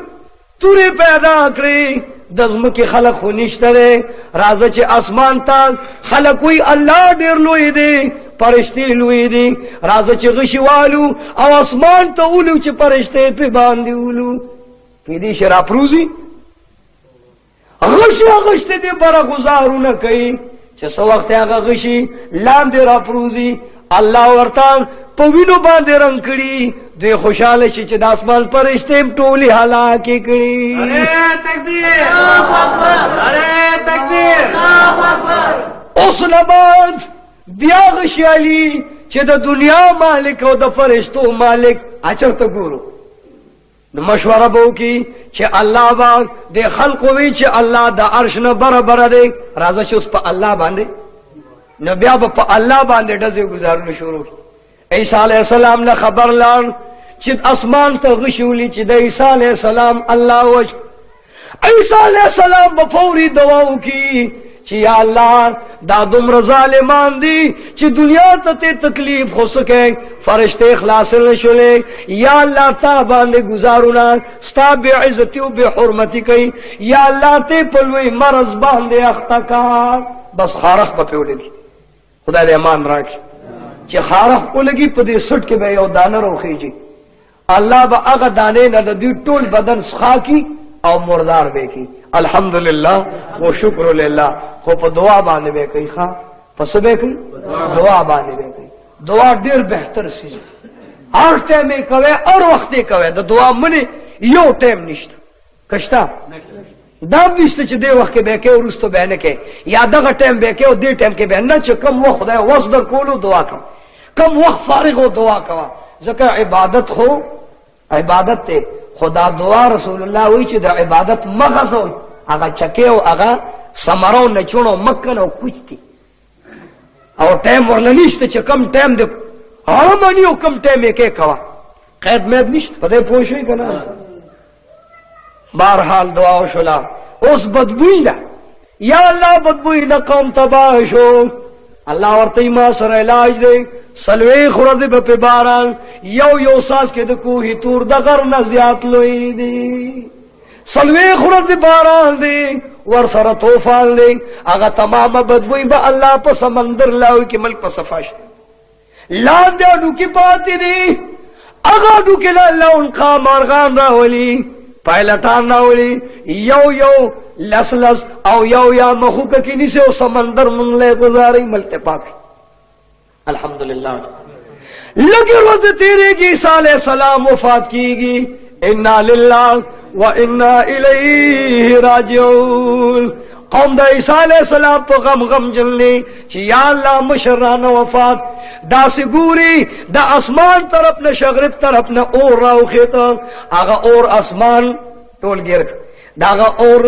توري پیدا کړی د زمکه خلق خو نشته راځه چې اسمان ته خلق وی الله ډیر لوی دی فرشتي لوی دي راځه چې غشوالو او اسمان ته ولو چې فرشته په باندې ولو په دې شرا پروزي غشته دې بره گزارونه کوي چې څو وخت هغه غشي لاندې را پروزي الله ورته په وینو باندې رنگ کړي دوی خوشاله شي چې د اسمان فرشته ټولي هلاکه کړي اره تکبیر الله اکبر اره تکبیر الله اکبر اوس نه بعد بیا غشالي چې د دنیا مالک او د فرشتو مالک اچرته ګورو نو مشوره بو کی چې الله با د خلق وی چې الله د عرش نه برابر دی راځه چې اوس په الله باندې نو بیا په الله باندې دزه گزارونه شروع عیسی علیہ السلام نه خبر لان چې اسمان ته غشولي چې د عیسی علیہ السلام الله وجه عیسی علیہ السلام په فوري دعا وکي چې یا الله دا دومره ظالمان دي چې دنیا ته تکلیف خو سکے فرشته اخلاص نشولې یا الله تا باندې گزارونه ستا به عزت او به حرمت کوي یا الله ته په لوی مرز باندې اختکار بس خارخ په پیولې خدای دې ایمان راکړي چې خارخ ولګي په دې سټ کې به یو دانه روخیږي الله به هغه دانه نه د دې ټول بدن سخا کی او مردار به کی الحمدلله و شکر لله خو په دعا باندې به کوي ښا پس به کوي دعا باندې به کوي دعا ډیر بهتر شي هر ټیم یې کوي او وخت یې کوي د دعا منی یو ټیم نشته کښتا دا نشته چې دی وخت کې به کې ورستو به نه کې یا دغه ټیم به کې او دې ټیم کې به نه چې کم وخت خدای وس در کولو دعا کوم کم وخت فارغ او دعا کوه ځکه عبادت خو عبادت ته خدا دعا رسول الله وی چې د عبادت مغز هغه چکه او هغه سمرو نه چونو مکن او کوچتي او ټیم ورلنيشته چې کم ټیم دی هغه یو کم ټیم یې کې کوا قید مې نشته په دې پوښوي کنه بهرحال دعا وشولا اوس بدبوئی ده یا الله بدبوئی ده قوم تباه شو الله ورته ما سره علاج دی سلوی خورد په باران یو ساس کې د کوهی تور د غر نه زیات لوی دی سلوی خورد باران دی ور سره طوفان دی هغه تمام بدبوئی به الله په سمندر لاوي کې ملک په صفاش لاندې اډو کې پاتې دی هغه اډو کې الله انقا مارغان راولي پایلټان راولي یو لس او یا مخوکه کې نيسه او سمندر مونږ له گزاري ملک پاک الحمدللہ لگی روز تیرے گی عیسیٰ علیہ السلام وفات کی گی انا للہ و انا الیہ راجعون قوم دا عیسیٰ علیہ السلام پا غم جنلی چی یا اللہ مشران وفات دا سگوری دا اسمان طرف نا شغرب طرف نا اور راو خیتا آگا اور اسمان ٹول گرک داغا اور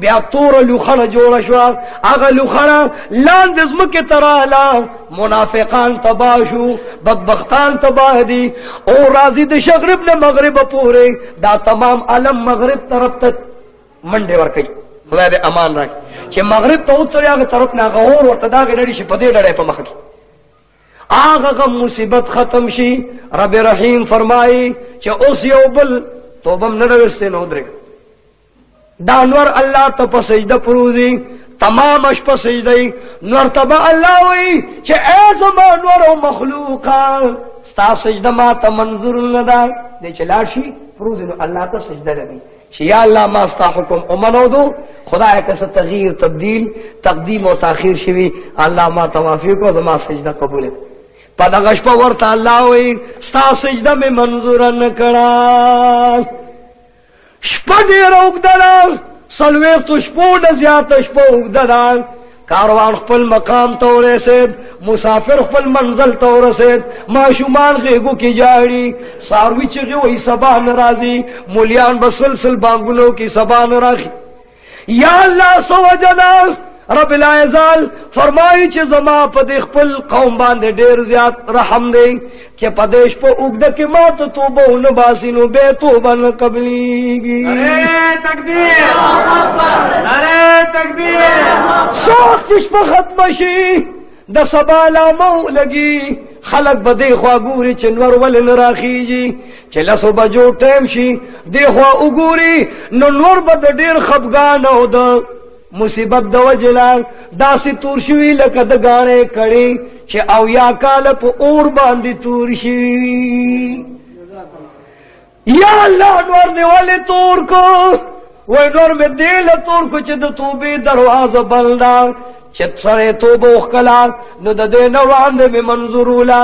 بیا تور لوخانه جوړ شو هغه لوخانه لاندې زمکه تراله منافقان تباه شو بدبختان تباه دي او راضی د شغرب نه مغرب پورې دا تمام عالم مغرب طرف ته منډه ور کوي خدای دې امان راکړي چې مغرب ته وتري هغه طرف نه غور ورته دا غړي شي په دې ډړې په مخ کې هغه غم مصیبت ختم شي رب رحیم فرمایي چې اوس یو بل توبه نه راوستې نو درې دا انور الله ته په سجده پروزي تمام اش په سجده نور تبع الله وي چې ای زما نور او مخلوقا ستا سجده ما ته منظور نه ده دې چې لاړ شي پروزي نو الله ته سجده لګي چې یا الله ما ستا حکم ومنو دو خدای که څه تغییر تبدیل تقدیم او تاخير شوي الله ما توفیق او زما سجده قبول په دغه شپه ورته الله وي ستا سجده مې منظور نه کړه شپه ډېره اوږده ده څلوېښتو شپو نه زیاته شپه اوږده ده کاروان خپل مقام ته ورسېد مسافر خپل منزل ته ورسېد ماشومان غېږو کې جاړي څاروي چغې وایي سبا نه راځي مولیان به سلسل بانګونو کې سبا نه راخي یا الله څه وجه ده رب العزال فرمایي چې زما په دې خپل قوم باندې ډېر زیات رحم دی چې په دې شپه اوږده کې ما ته توبه ونه باسي نو بیا توبه نه قبلېږي نعرې تکبیر نعرې تکبیر څوک چې شپه ختمه شي د سبا لامو لګي خلک به دې خوا ګوري چې نور ولې نه راخیږي چې لسو بجو ټایم شي دې خوا وګوري نو نور به د ډېر خفګان او د مصیبت د وجلا داسې تور شوي لکه د غاڼې کړي چې اویا کاله په اور باندې تور شي یا الله نور دې ولې تور کو وای نور مې دې له تور کو چې د توبې دروازه بنده ده چې سره توبه وکړه نو د دې نه وړاندې مې منظور ولا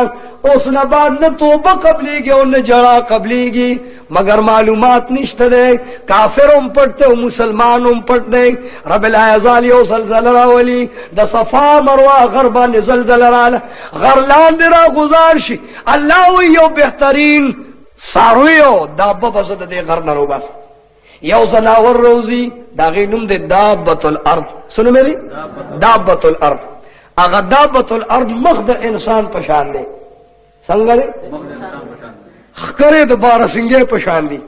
اوس نه بعد نه توبه قبلېږي او نه جړه قبلېږي مگر معلومات نشته دی کافر هم پټ دی او مسلمان هم پټ دی رب العزال یو زلزله راولي د صفا مروه غر باندې زلزله راله غر لاندې را گذار شي الله وی یو بهترین څاروی او دابه به زه د دې غر نه روباسم یو زناور روزی داغی نوم دی دابت الارض سنو میری دابت الارض اگا دابت الارض مخ د انسان پشان دی څنګه دی خکره د بارسنګې پشان دی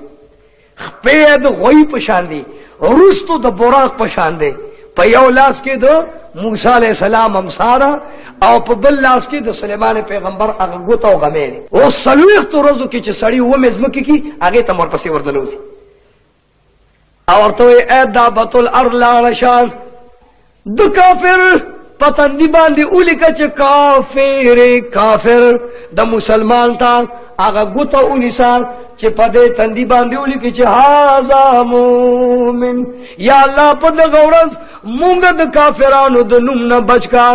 خپې د غوی پشان دی رستو د براق پشان دی په یو لاس کې د موسی علیہ السلام امسارا او په بل لاس کې د سلیمان پیغمبر هغه ګوت او غمې او سلوخت ورځو کې چې سړی و مزمکه کې هغه تم ورپسې ورنلوزي او ورته اے دابت الارض لاړشان د کافر پتندی باندې اولیکه چې کافر د مسلمان ته هغه ګوته اونیسان چې په دې تندی باندې ولیکي چې هاذا مومن یا الله په دغه ورځ مونږ د کافرانو د نوم نه بچ کا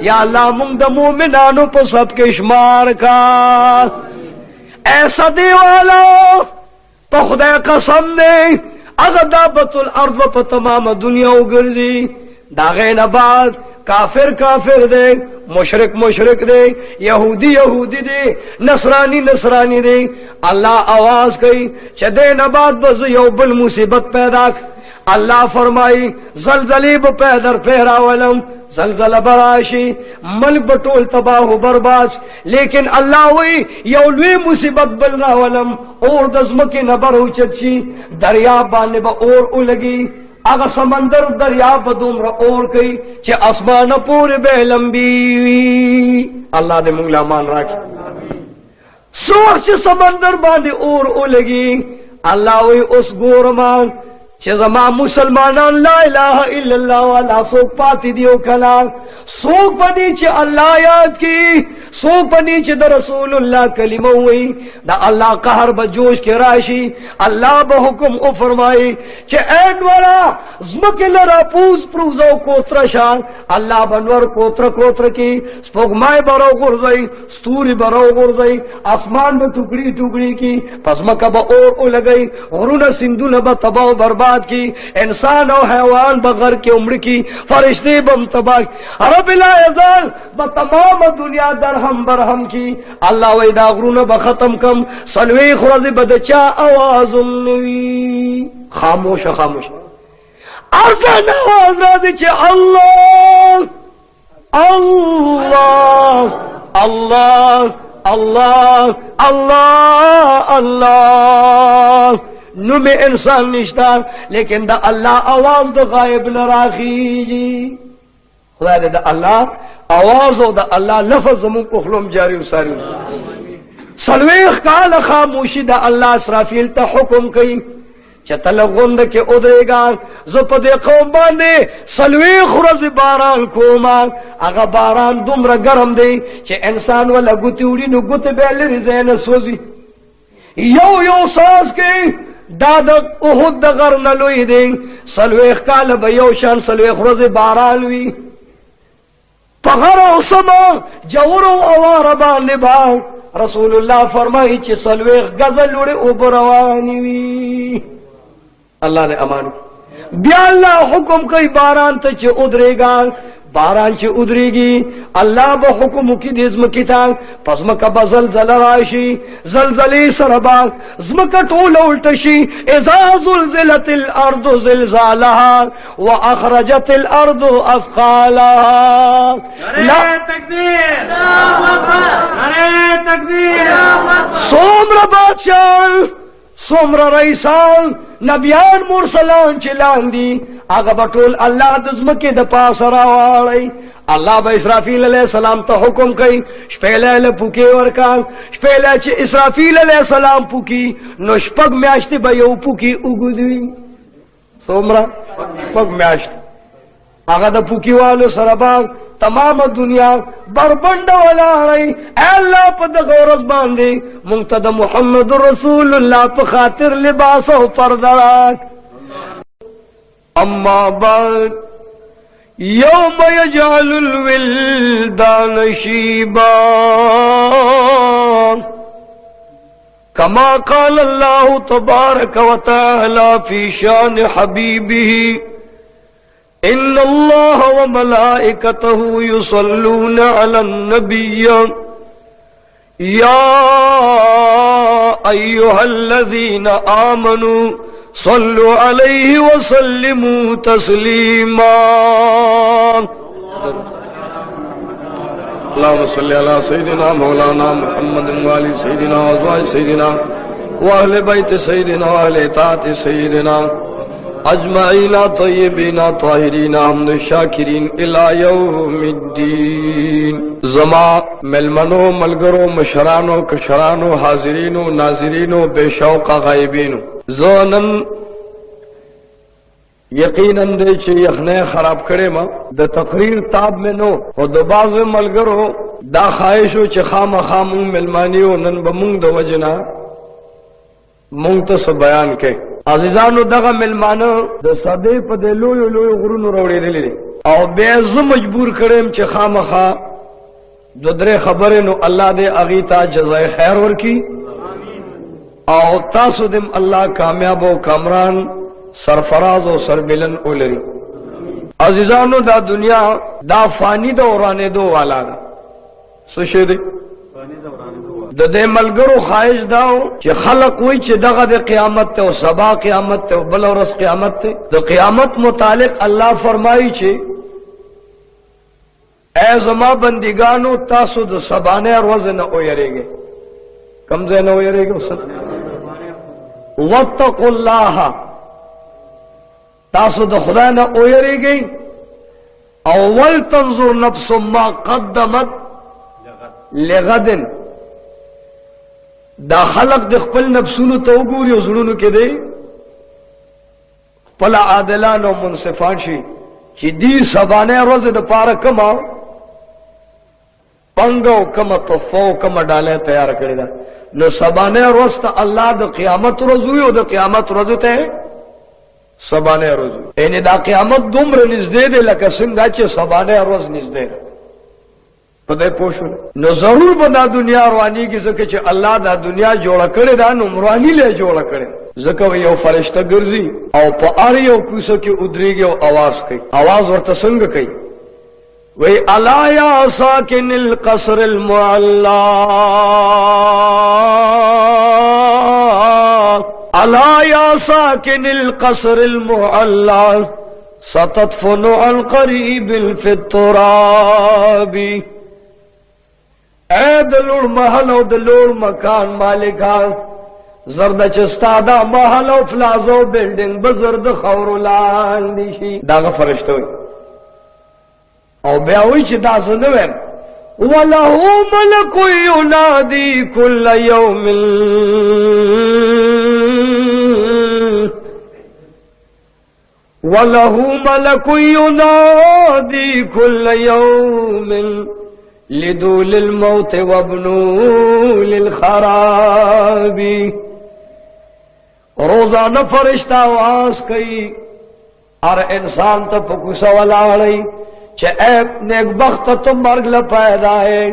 یا الله مونږ د مؤمنانو په سب کې شمار کا ایسا دیوالا په خدای قسم دی اگر دابت الارض په تمام دنیا وګرځي دا غینه بعد کافر دے مشرک دے یہودی دے نصرانی دے اللہ آواز کئی چدے نبات بز یو بل مصیبت پیدا اللہ فرمائی زلزلی پیدر پیرا ولم زلزلہ براشی ملک بٹول تباہ و برباد لیکن اللہ ہوئی یولوی مصیبت بل را ولم اور دزمکی نبر اوچت شی دریاب بانے با اور اولگی اگا سمندر دریاب بدوم را اور کئی چه اسمان پور بے لمبی اللہ دے منگلا مان راکی سوخ چه سمندر باندے اور اولگی اللہ ہوئی اس گورمان چه زما مسلمانان لا الہ الا اللہ والا سوک پاتی دیو کنا سوک پنی چه اللہ یاد کی سوک پنی چه دا رسول اللہ کلمہ ہوئی دا اللہ قہر بجوش کے راشی اللہ بحکم او فرمائی چه این ورا زمک لرا پوز پروزو کوتر شان اللہ بنور کوتر کی سپوگمائی برو گرزائی ستوری برو گرزائی آسمان با ٹکڑی کی پس مکہ با اور لگئی غرون سندون با تباہ برباد کی انسان او حیوان بغیر کے عمر کی فرشتے بم تباہ رب العزال بتمام دنیا درہم برہم کی اللہ ویدا غرون بختم کم سلوی خرز بدچا آواز نوی خاموش ارزن آواز رازی چے اللہ اللہ اللہ اللہ اللہ اللہ नु में इंसान निश्ता लेकिन दा अल्लाह आवाज दा गायब न राखीजी खुदा दे दा अल्लाह आवाज हो दा अल्लाह लफ्ज जमू को खलम जारी उसारी सलवेख काल खामोशी दा अल्लाह इसराफील ता हुक्म कई चतलगुंद के उदरेगा ज़पदे कौम बांधे सलवेख रज़ बारान कोमा अगा बारान दुमरा गरम दे चे इंसान वाला गुती उड़ी नु गुत बेले रिज़ैन सोजी यो सास के दादक उहुद दगर न लोई दे सलवेख काल बयोशान सलवेख रज़ बारान वी पगरो समा जवरो आवार बांधे बाग रसूलुल्लाह फरमाई चे सलवेख गजल उड़े उबरवानी वी अल्लाह ने अमान ब्या अल्लाह हुक्म कई बारान तच उदरेगा बारान च उदरेगी अल्लाह ब हुक्म की दिज्म किताब पस्म का बजल राशि जलजली सरबाग ज़्म का टोल उल्टशी इज़ा ज़ुलज़िलतिल अर्दु ज़िलज़ालहा व अखरजतिल अर्दु अफ़क़ालहा नारे तकबीर अल्लाहु अकबर नारे तकबीर सोमरा बादशाह सोमरा रईसान नबियान मुरसलान चिलान दी आगा बटोल अल्लाह दुज़्म के द पास रावाड़ी अल्लाह ब इसराफील अलैहि सलाम तो हुक्म कई शपेले पुके वरका शपेले च इसराफील अलैहि सलाम पुकी नो शपग म्याश्ती बयो पुकी उगुदी सोमरा पग म्याश्ती आगा द पुकी वालो सरबाग तमाम दुनिया बरबंडा वाला रही अल्लाह पद गौरव बांधे मुंतद मोहम्मद रसूलुल्लाह पे खातिर लिबास हो पर्दारात अम्मा बाद यौम यजअलुल विल्दान शीबा कमा क़ाल अल्लाह तबारक व तआला फी शान हबीबिही इन्नल्लाह व मलाइकतहु युसल्लूना अलन नबिय्य या अय्युहल्लज़ीना आमनू सल्लु अलैहि व सल्लिमू तस्लीमा अल्लाहुम्मा सल्लि अला सय्यिदिना मौलाना मुहम्मद व आलि सय्यिदिना व अज़वाज सय्यिदिना व अहले बैत सय्यिदिना व अहले तात सय्यिदिना अजमाइना तय्यबीना ताहिरीना हम्द शाकिरीन इला यौमिद्दीन जमा मेलमनो मलगरो मशरानो कशरानो हाजिरीनो नाजिरीनो बेशौका गायबीनो जोनन यकीनन दे चे यखने खराब करे मा द तकरीर ताब में नो हो द बाज़ मलगरो दा ख्वाहिशो चे खामा खामू मेलमानियो नन बमुंग द वजना मुंग तो सब बयान के अजीजानो दगा मिलमानो द सदे पदे लोयो लोयो गुरुनो रोड़े दिले और बेज़ मजबूर करेम चे खामखा जो दरे खबरे नो अल्लाह दे अगीता जज़ाए खैर वर की और तासुदिम अल्लाह कामयाब व कामरान सरफराज और सरबिलन उलरी अजीजानो दा दुनिया दा फानी दा औराने दो वाला सुशेदे दे मलगरो ख्वाहिश दाओ चे खलक हुई चे दगा दे क़यामत ते सबा क़यामत ते बलौरस क़यामत ते तो क़यामत मुतालिक अल्लाह फरमाई चे ए जमा बंदिगानो तासु द सबाने रोज़ न ओयरेगे कमजे न ओयरेगे वत्तकुल्लाह तासु द खुदा न ओयरेगे अव्वल तंजुर नफ्सु मा क़द्दमत लिगदिन दा खलक द खपल नफ्सुनु तो गुरियो जुड़ुनु के दे पला आदिलान और मुनसिफान शी कि दी सबाने रोज़ द पारा कमा पंगो कम तोहफो कम डाले तैयार करेगा न सबाने रोज़ ता अल्लाह द क़यामत रोज़ हुई द क़यामत रोज़ ते सबाने रोज़ इन्हें दा क़यामत दुम्र निज़दे दे लका सिंगा चे सबाने रोज़ निज़दे पदे पोषण न जरूर बना दुनिया रवानी की सके चे अल्लाह दा दुनिया जोड़ा करे दा नुमरानी ले जोड़ा करे जका वे यो फरिश्ता गर्जी और पारी यो कुसो के उदरीगे आवाज कई आवाज वर्त संग कई वे अला या साकिनिल कसरिल मुअल्ला अला या साकिनिल कसरिल मुअल्ला सतदफनु अन करीबिल फित्तुराबी ए दलोड़ महल और दलोड़ मकान मालिका زرد چستا دا محل او فلازو بلډینګ بزرد خور لاندې شي دا فرشتو او بیا وی چې دا څه نه ویم وله ملک ینادي كل يوم وله ملك ينادي كل يوم لدول الموت وابنو للخراب روزانہ فرشتہ آواز کئی اور انسان تا پکوسا ولاڑی چھ اے نیک بخت تم مرگ لپیدا ہے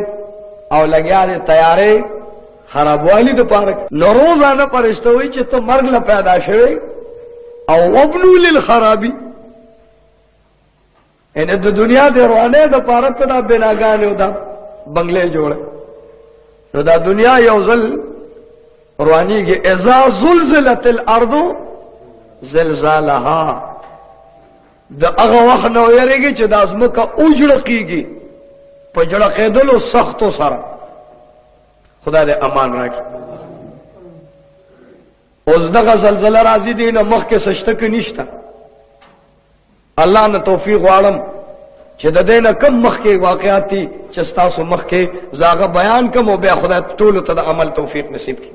او لگیا دے تیارے خراب والی دو پارک نو روزانہ فرشتہ ہوئی چھ تم مرگ لپیدا شوی او وابنو للخرابی انہیں دو دنیا دے روانے دا پارک دا بناگانے دا بنگلے جوڑے نو دا دنیا یوزل روانی کی اذا زلزلت الارض زلزالها دا اغا وقت نو یرے گی چھ دا ازمکا اجڑقی گی پا جڑقی دلو سختو سارا خدا دے امان راکی اوز دغا زلزلہ رازی دینا مخ کے سشتک نشتا اللہ نے توفیق وارم چھ دا دینا کم مخ کے واقعاتی چستاسو مخ کے زاغا بیان کم و بیا خدا طول تا دا عمل توفیق نصیب کی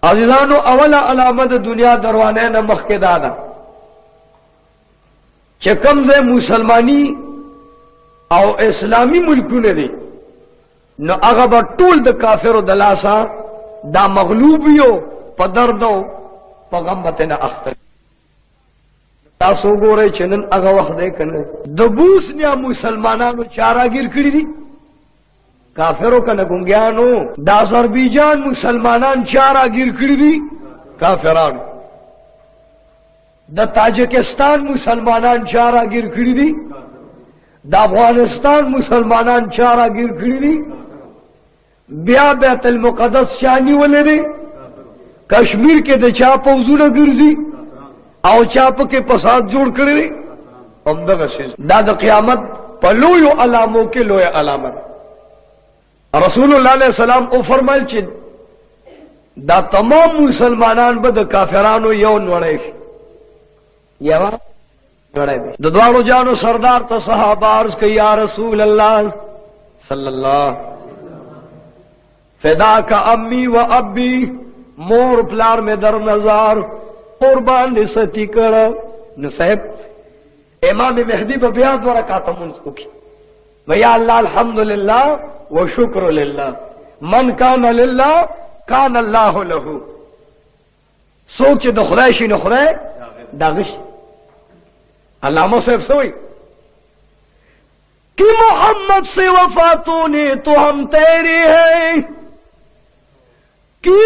عزیزانو اولا علامت دنیا دروانے نا مخ کے دادا چھ کمزے مسلمانی او اسلامی ملکو نے دی نو اغبا طول دا کافر و دلاسا دا مغلوبیو پا دردو پا غمتنا اختر تاسو گو رہے چنن اغا وقت دے کنے دبوس نیا مسلمانانو چارا گیر کری دی کافروں کا نگنگیانو دا آذربائیجان مسلمانان چارا گیر کری دی کافرانو دا تاجکستان مسلمانان چارا گیر کری دی دا افغانستان مسلمانان چارا گیر کری دی بیا بیت المقدس چانی ولے دی کشمیر کے دا چاپ اوزونا گرزی او چاپ کے پساد جوڑ کردی امدغ سیز دا دا قیامت پلویو علاموں کے لوی علامت رسول اللہ علیہ السلام او فرمائل چن دا تمام مسلمانان با دا کافرانو یو نوڑے یو نوڑے بے دا دوارو جانو سردار تا صحابہ عرض کہ یا رسول اللہ صلی اللہ فدا کا امی و ابی مور پلار میں در نظار قربان دے ستی کرا نو صاحب امام مہدی ببیاد ورکاتا منسکو کی ویا اللہ الحمدللہ و شکر للہ من کان للہ کان اللہ لہو سوچ دا خدایشی نو خدای داغش علامہ صاحب سوئی کہ محمد سے وفاتوں نے تو ہم تیری ہے کہ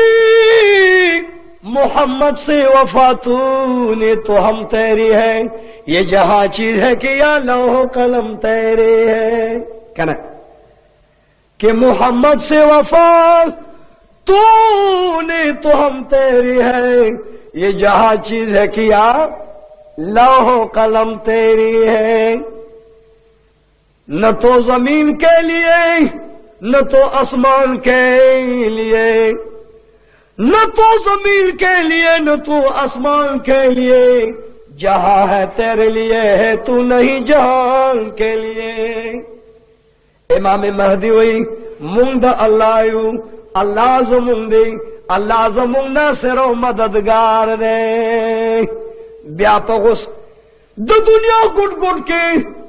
محمد سے وفاتوں نے تو ہم تیری ہے یہ جہاں چیز ہے کہ یا لوح قلم تیرے ہے کہنا کہ محمد سے وفات تو نے تو ہم تیری ہے یہ جہاں چیز ہے کہ یا لوح قلم تیری ہے نہ تو زمین کے لیے نہ تو آسمان کے لیے نہ تو زمین کے لیے نہ تو آسمان کے لیے جہاں ہے تیرے لیے ہے تو نہیں جہان کے لیے امام مہدی ہوئی منگ دا اللہ یو اللہ زمونگ دی اللہ زمونگ ناصر و مددگار دے بیا پا غس دا دنیا گٹ گٹ کے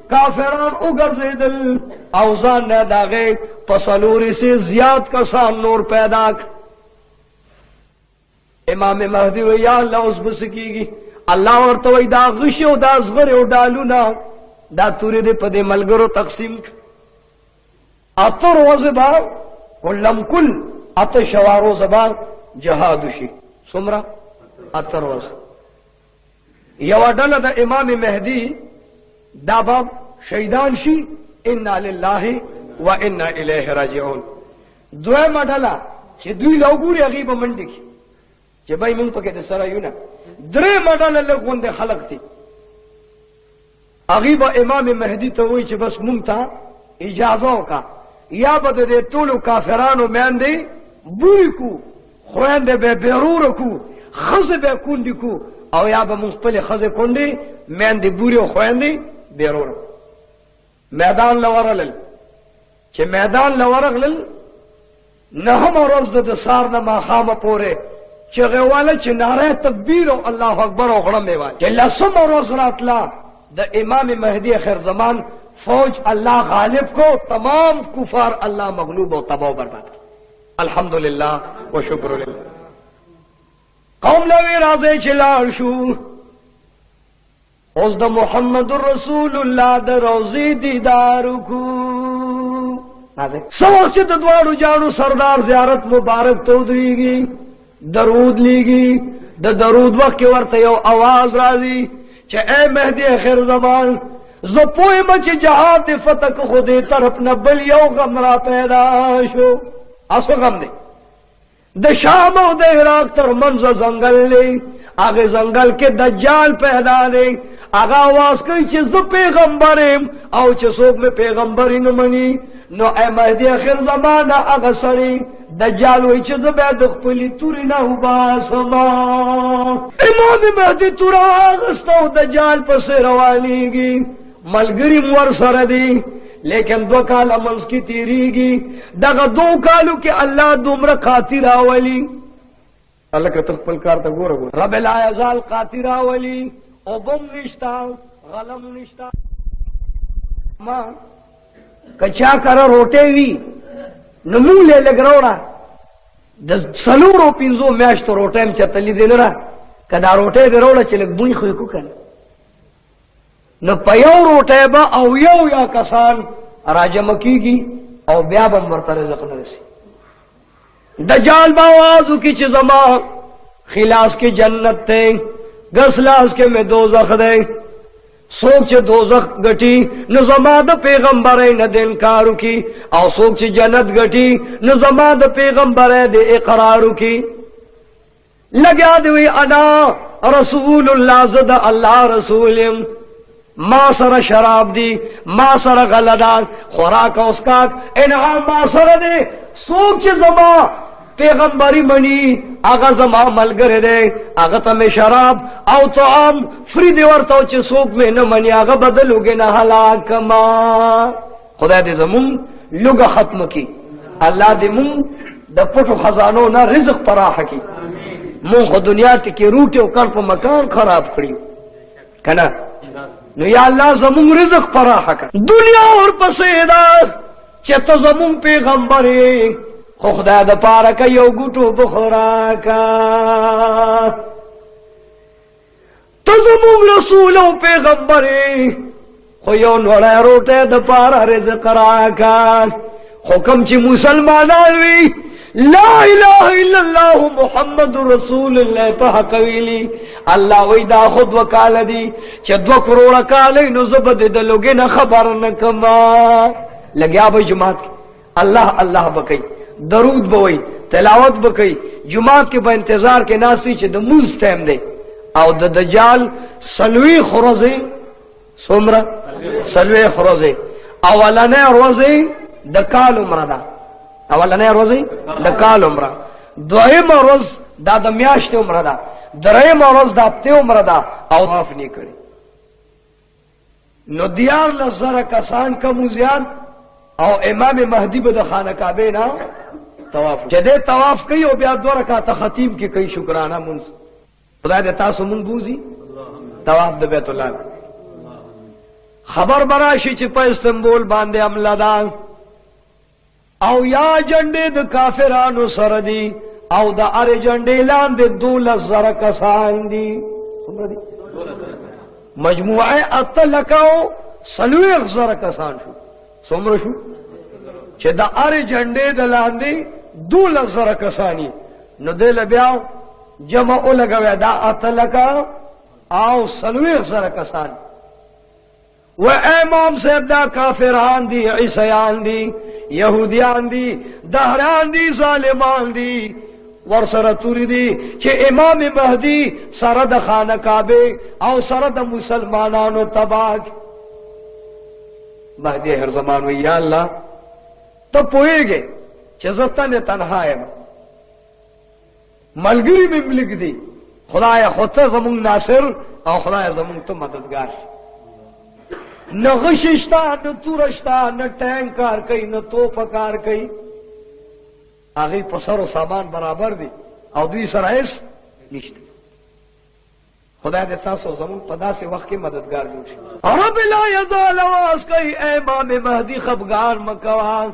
کافران اگر زیدل اوزان نے داغے پسلوری سے زیاد کسان نور پیدا کر امام مہدی وی یا اللہ اس بسکی گی اللہ ورطوئی دا غشی و دا زغر و ڈالونا دا توری دے پدے ملگرو تقسیم کر اتر وزبا کلم کل اتر شوارو زبا جہادوشی سمرا اتر وزبا یو ڈل دا امام مہدی دا باب شہیدان شی انا للہ و انا الیہ راجعون دوئے مڈلا چھ دوی لوگوری اغیب منڈی کی چھ بھائی منگ پکے دے سرا یونا درے مڈلا لگون دے خلق تھی اغیب امام مہدی تو وہی چھ بس منگ تا اجازوں کا یا به د ټولو کافرانو میندې بوري کو، خویندې به بیروره کو، ښځې به کونډې کو، او یا به موږ خپلې ښځې کونډې میندې بوري او خویندې بیروره. میدان له ورغلل، چې میدان له ورغلل نهمه ورځ د سهار نه ماښامه پورې چغې واله چې ناره تکبیر او الله اکبر او غړمې وایي. چې لسمه ورځ راتله د امام مهدي آخر زمان فوج الله غالب کو، تمام کفار اللہ مغلوب و تباہ و برباد. الحمدللہ و شکر للہ. قوم لوی رازے چلار شو اوز دا محمد رسول اللہ دا روزی دیدار کو سو وقت دا دوارو جانو سردار زیارت مبارک تو دریگی، درود لیگی. دا درود وقت کے ورطا یو آواز رازی چا اے مہدی آخر زمان زپوئی مچ جہاد دی فتح کو خودی طرف نبل یو غم را پیدا شو. آسو غم دی د شام او د عراق تر منز زنگل لی، آگے زنگل کے دجال پیدا لی. آگا آواز کئی چی ز پیغمبریم او چی سوک میں پیغمبری نمانی. نو اے مہدی آخر زمانہ آگا سڑی دجال وی چی زبید اخپلی توری نہو باسما. امام مہدی تورا آگستا دجال پس روالی گی، ملگری مور سر دی، لیکن 2 کالا منز کی تیری گی. داگا 2 کالو کے اللہ دومرا قاطر آولی. اللہ کا تخپل کارتا گورا گورا رب لا یزال قاطر آولی. او بم نشتا، غلم نشتا. ماں کچا کرا روٹے وی نمو لے لگ روڑا دا سلورو 5 میاشتو روٹے میں چتلی دے لرا کدا روٹے دے روڑا چلک بوئی خوی کو کنا. نو پیو روٹے با او یو یا کسان راجم کی گی او بیا بم ورطا رزق نرسی. دجال باوازو کی چی زمان خلاص کی جنت تے، گسلاس کے میں دوزخ دے. سوک چی دوزخ گٹی نو زمان دا پیغمبر نہ دن کارو کی، او سوک چی جنت گٹی نو زمان دا پیغمبر دے اقرارو کی. لگیا دوی انا رسول اللہ زد اللہ رسولم. ما سر شراب دی، ما سر غلدان خوراک اوسکاک انعام ما سر دے. سوک چی زمان پیغمبری منی آغا زمان ملگر دے، آغا تم شراب او طعام فری دے ورطاو چی سوک میں نمانی آغا بدلو گے نہ ہلاک ما. خدا دے زمون لگا ختم کی، اللہ دے مون دا پٹو خزانو نا رزق پراح کی. مون خود دنیا تکی روٹے و کر پا مکان خراب کری کنا. نو یا اللہ زمون رزق پراح کا دنیا اور پسیدہ چیتا زمون پیغمبری خو خدا دا پارا کا یو گوٹو بخورا کا. تو زمون رسول و پیغمبری خو یو نوڑا روٹے دا پارا رزق را کا. حکم چی مسلمان آلوی لا الہ الا اللہ محمد رسول اللہ پا قویلی. اللہ ویدہ خود وکال دی چی 2 کروڑا کالی نو زبد دلوگی نا خبر نکما. لگیا بھئی جماعت کی اللہ اللہ بکی، درود بوئی، تلاوت بکی، جماعت کے با انتظار کے ناسی چی دا موز ٹیم دے. او دا دجال سلوی خرزی سمرا سلوی خرزی اولنے روزی دا کال عمرہ دا، اولنے روزی دا کال عمرہ، دوئیم روز دا دا میاشت عمرہ دا، درائیم روز دا تے عمرہ دا. او طواف نہیں کری. نو دیار لزر کسان کمو زیاد او امام مہدی بدا خانہ کعبے نا طواف جدے طواف کئی او بیا 2 رکعت خطیب کی کئی شکرانہ منز. خدا دے تاسو من بوزی طواف دا بیت اللہ. خبر براشی چی پا استنبول باندے عملہ دا او یا جنڈے دا کافرانو سردی او دا ار جنڈے لاندے 2,000 کسان دی. مجموعہ اتلکاو 30,000 کسان شو. سمر شو چه دا ار جنڈے دا لاندے 2,000 کسانی. نو دے لبیاو جمعو لگویا دا اتلکا او 30,000 کسان. و امام صاحب دا کافران دی، عیسیان دی، یہودیان دی، دہران دی، ظالمان دی ورسر توری دی چه امام مہدی سرد خانہ کعبے او سرد مسلمانانو تباک. مہدی ہر زمان وی یا اللہ ته پوهېږې چې زه تنې تنها یم ملګري مې م لږ دي خدایه خو ته زمونږ ناصر او خدایه زمونږ ته مددګار شي نه غشي شته نه توره شته نه ټینک کار کوي نه توپه کار کوي هغوی په سر و سامان برابر دي او دوی سره هېڅ نشته خدای دې تاسو زمونږ په داسې وخت کې مددګار جوړ شي رب لا یزال آواز کوي ای امام مهدي خفګان مه کوه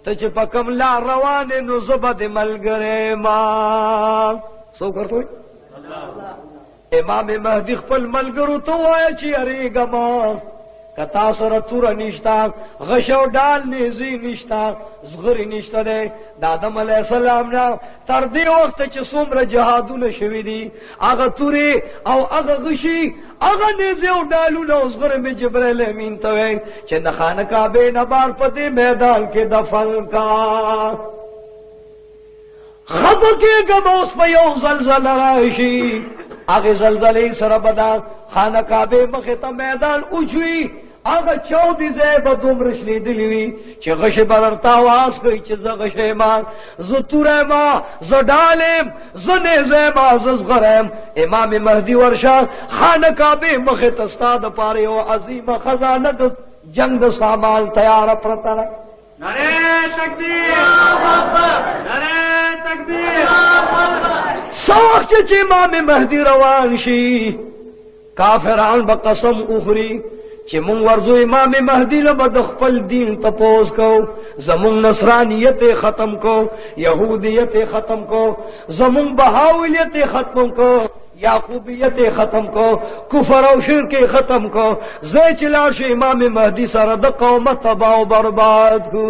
ته چې په کوم لار روان یې نو زه به دې ملګری ما څوک ورته وایي امام مهدي خپل ملګرو ته ووایه چې یارېږه که تا سره توره نشته غش او ډال نیزې نشته زغرې نشته دی د آدم علیه السلام نه تر دې وخته چې څومره جهادونه شوي دي هغه تورې او هغه غشي هغه نیزې او ډالونه او زغرې مې جبریل امین ته ویل چې د خانه کعبې نه بار په دې میدان کې دفن کا خفه کېږم اوس په یو زلزله راشي هغې زلزلې سره به دا خانه کعبې مخې ته میدان اوچوي هغه چودې ځای به دومره شلېدلي وي چې غشې به درته اواز کوي چې زه غشی یم زه توره یم زه ډال یم زه نیزه یم زه زغره یم امام مهدي ورشه خانه کعبې مخې ته ستا دپاره یو عظیمه خزانه د جنگ د سامان تیاره پرته ده نعرہ تکبیر نعرہ تکبیر څه وخت چې امام مهدي روان شي کافران به قسم اخوري چې مونږ ورځو امام مهدي له به د خپل دین تپوس کو زمونږ نصرانیت ختم کو یهودیت ختم کو زمونږ بهاولیت ختم کو یعقوبیت ختم کو کفر او شرک ختم کو زه چې لاړ شي امام مهدي سره د قوم تباہ او برباد کو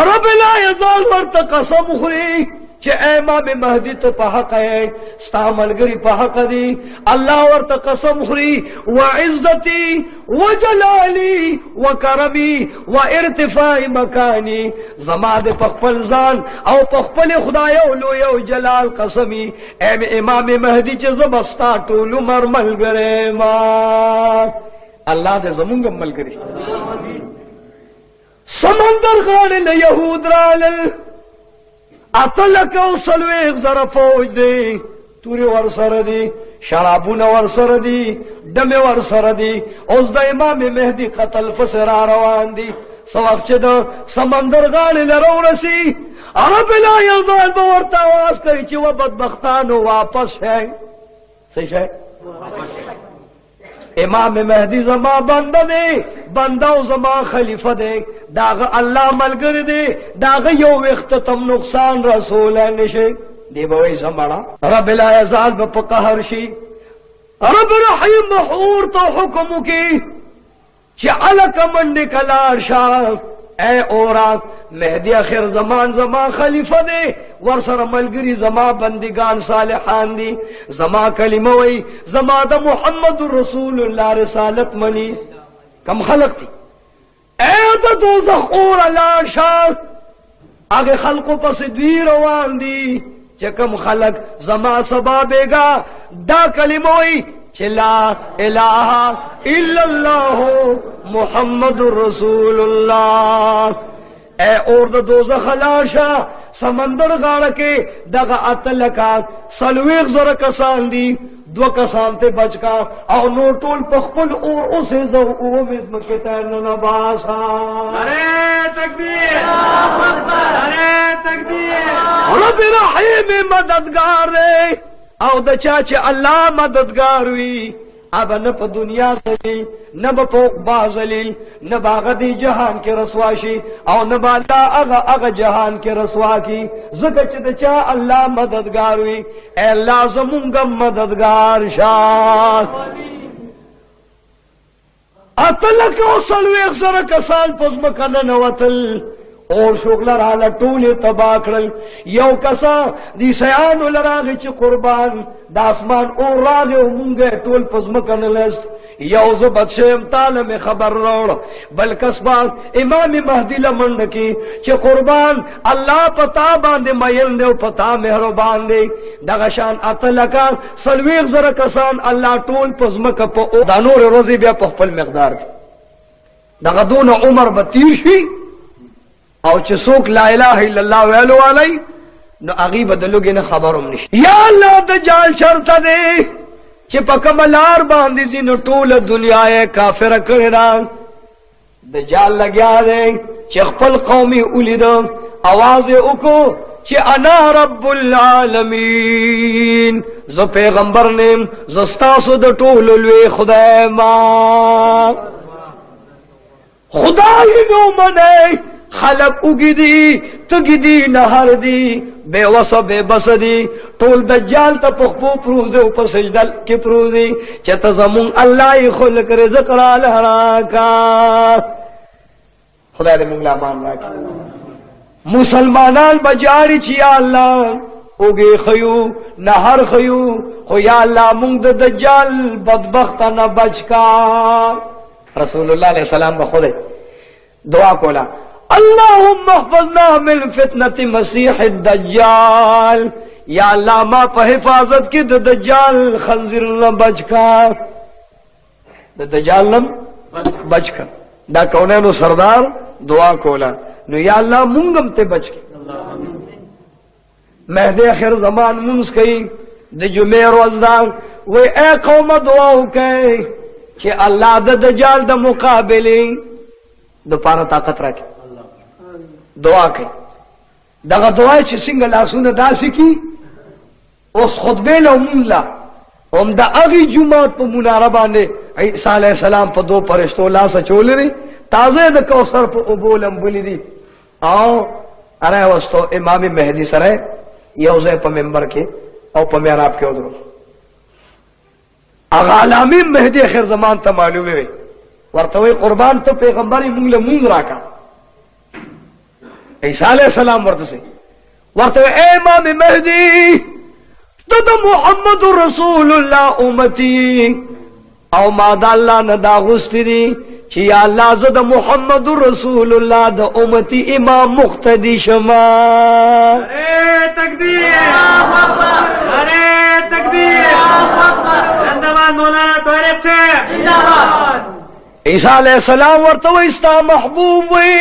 رب لا یزال ورته قسم خوري چې امام مهدي ته په حق یې ستا ملګري په حق دي الله ورته قسم خوري وعزتي وجلالي وکرمي وارتفاع مکاني زما د په خپل ځان او په خپل خدای او لوی او جلال قسمي امام مهدي چې زه به ستا ټول عمر ملګری ما الله دې زمونږ ملګري سمندر غاړې له یهود رالل اتلک او سلویغ زره فوج دی توری ور سره دی شرابونه ور سره دی دمه ور سره دی اوس د امام مهدي قتل فسرا روان دی سوف چې د سمندر غاړې لره ورسي رب لا یزال به ورته اواز کوي چې و بدبختانو واپس شئ څه شئ امام مهدي زما بنده دی بنده او زما خلیفه دی داغه الله ملګری دی داغه یو وخت تم نقصان رسول نشي دی به وای زمړه رب لا یزال په قهر شي رب رحیم محور ته حکم وکي چې الک منډه کلار شاه اے اورات مهدی اخر زمان زما خلیفہ دے ورسر ملگری زما بندگان صالحان دی زما کلمہ وی زما دا محمد رسول اللہ رسالت منی کم خلق تھی اے دا دوزخ اور اللہ شاہ آگے خلقوں پس دوی روان دی چکم خلق زما سبا بیگا دا کلمہ وی لا الہ الا اللہ محمد رسول اللہ اے اور دا دوزخ لاشا سمندر غاڑا کے دغا اتلکا سلویغ زر کسان دی دو کسان تے بچکا او نو ټول پخپل اور اسے زو اومز مکتا نباسا نعرہ تکبیر نعرہ تکبیر رب رحیم مددگار دے او د چا چې الله مددگار وي اب نه په دنیا ذلیل نه په عقبا ذلیل نه باغ دی جهان کې رسوا شي او نه با الله هغه جهان کې رسوا کی زکه چې د چا الله مددگار وي اے الله زمونږ مددگار شه اتلک او سلویغ زره کسان پزمکه ننوتل اور شغل رالا ټول تبا کړل یو کسا دی سیانو لراغه چې قربان د اسمان اور راغه مونږه ټول پزمکه نلست یو زبد شم تعالی می خبر راوړ بل کسبا امام مهدی لمنډ کی چې قربان الله پتا باندې مایل دی پتا مهربان دی دغه شان اتلکا سلویغ زره کسان الله ټول پزمکه په د نور روزي بیا په خپل مقدار دغه دون عمر به تیر شي او چې څوک لا اله الا الله ویلو علی نو هغه بدلوګ نه خبروم نشي. یا الله دجال چرته دی چې په کملار باندې زینو ټوله دنیا یې کافر کړی دا. دجال لګیا دی چې خپل قومي ولید आवाज وکړو چې انا رب العالمین، زه پیغمبر نیم، زه ستاسو د ټولو لوی خدای ما. خدای نو منئ خلق اوګدي تګدي نهر دي بے وسه بے بس دي ټول دجال ته پخپو پروزه او په سجده کې پروزي چې ته زمون الله یې خلق رزق را لهراکا. خدای دې موږ لا مان راکړي. مسلمانان بجاری چې یا الله اوګي خيو نهر خيو خو یا الله موږ د دجال بدبخت نه بچکا. رسول الله علیه السلام به خدای دعا کولا اللهم احفظنا من فتنة مسیح الدجال، یا اللہ ما پا حفاظت کی دا دجال خنزیر نہ بچکا، دا دجال نم بچکا. دا کونینو سردار دعا کولا نو یا اللہ منگم تے بچ کی. مہدی آخر زمان منس کئی دا جمعہ روز دا وی اے قوم دعاو کئی کہ اللہ دا دجال دا مقابلی دا پارا طاقت راکی دعا کوي. دغه دعا چې څنګه لاسونه داسې کی اوس خطبه له مولا هم د هغه جمعات په مناره باندې عیسی علیه السلام په دو پرشتو لاس چولې تازه د کوثر په اوبولم بلی دي او اره واستو امام مهدی سره یو ځای په منبر کې او په محراب کې ودرو. هغه علامه مهدی اخر زمان ته معلومه وي ورته وي قربان ته پیغمبري موږ له مونږ راکا. عیسی علیہ السلام ورته اے امام مہدی تو محمد رسول اللہ امتی او ما دا اللہ ندا غستی دی چی یا اللہ زد محمد رسول اللہ دا امتی امام مقتدی شما. ارے تکبیر، ارے تکبیر، زندباد مولانا طارق صاحب. عیسی علیہ السلام ورته وی ستا محبوب وی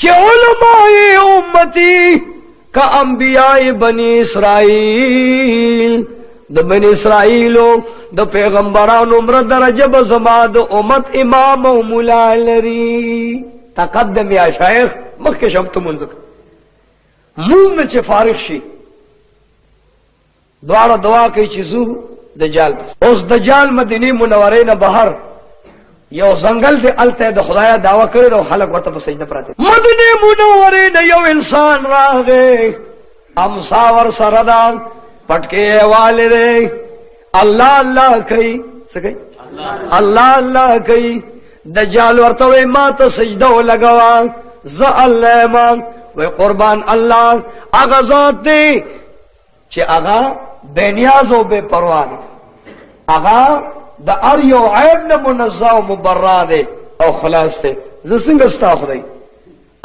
کہ علماء امتی کا انبیاء بنی اسرائیل د بنی اسرائیلو د پیغمبرانو عمر درجه بزما د امت امام او مولا لري. تقدم یا شیخ مخک شمت منځک موږ نه چې فارغ شي دواړه دعا کوي چې زو دجال بس. اوس دجال مدینه منوره نه بهر یو زنګل دی الته د خدای دعوا کړی او خلک ورته په سجده پراته. مدینه منوره نه یو انسان راغی امسا ور سره دا پټکي والے الله الله کوي څه کوي الله الله کوي. دجال ورته وای ما ته سجده ولګوا ز الله ما وای قربان الله هغه ذات دی چې هغه بے نیاز او بے پروا دی، هغه د ار یو عیب نه منزه او مبرا دی او خلاص دی. زه څنګه ستا خدای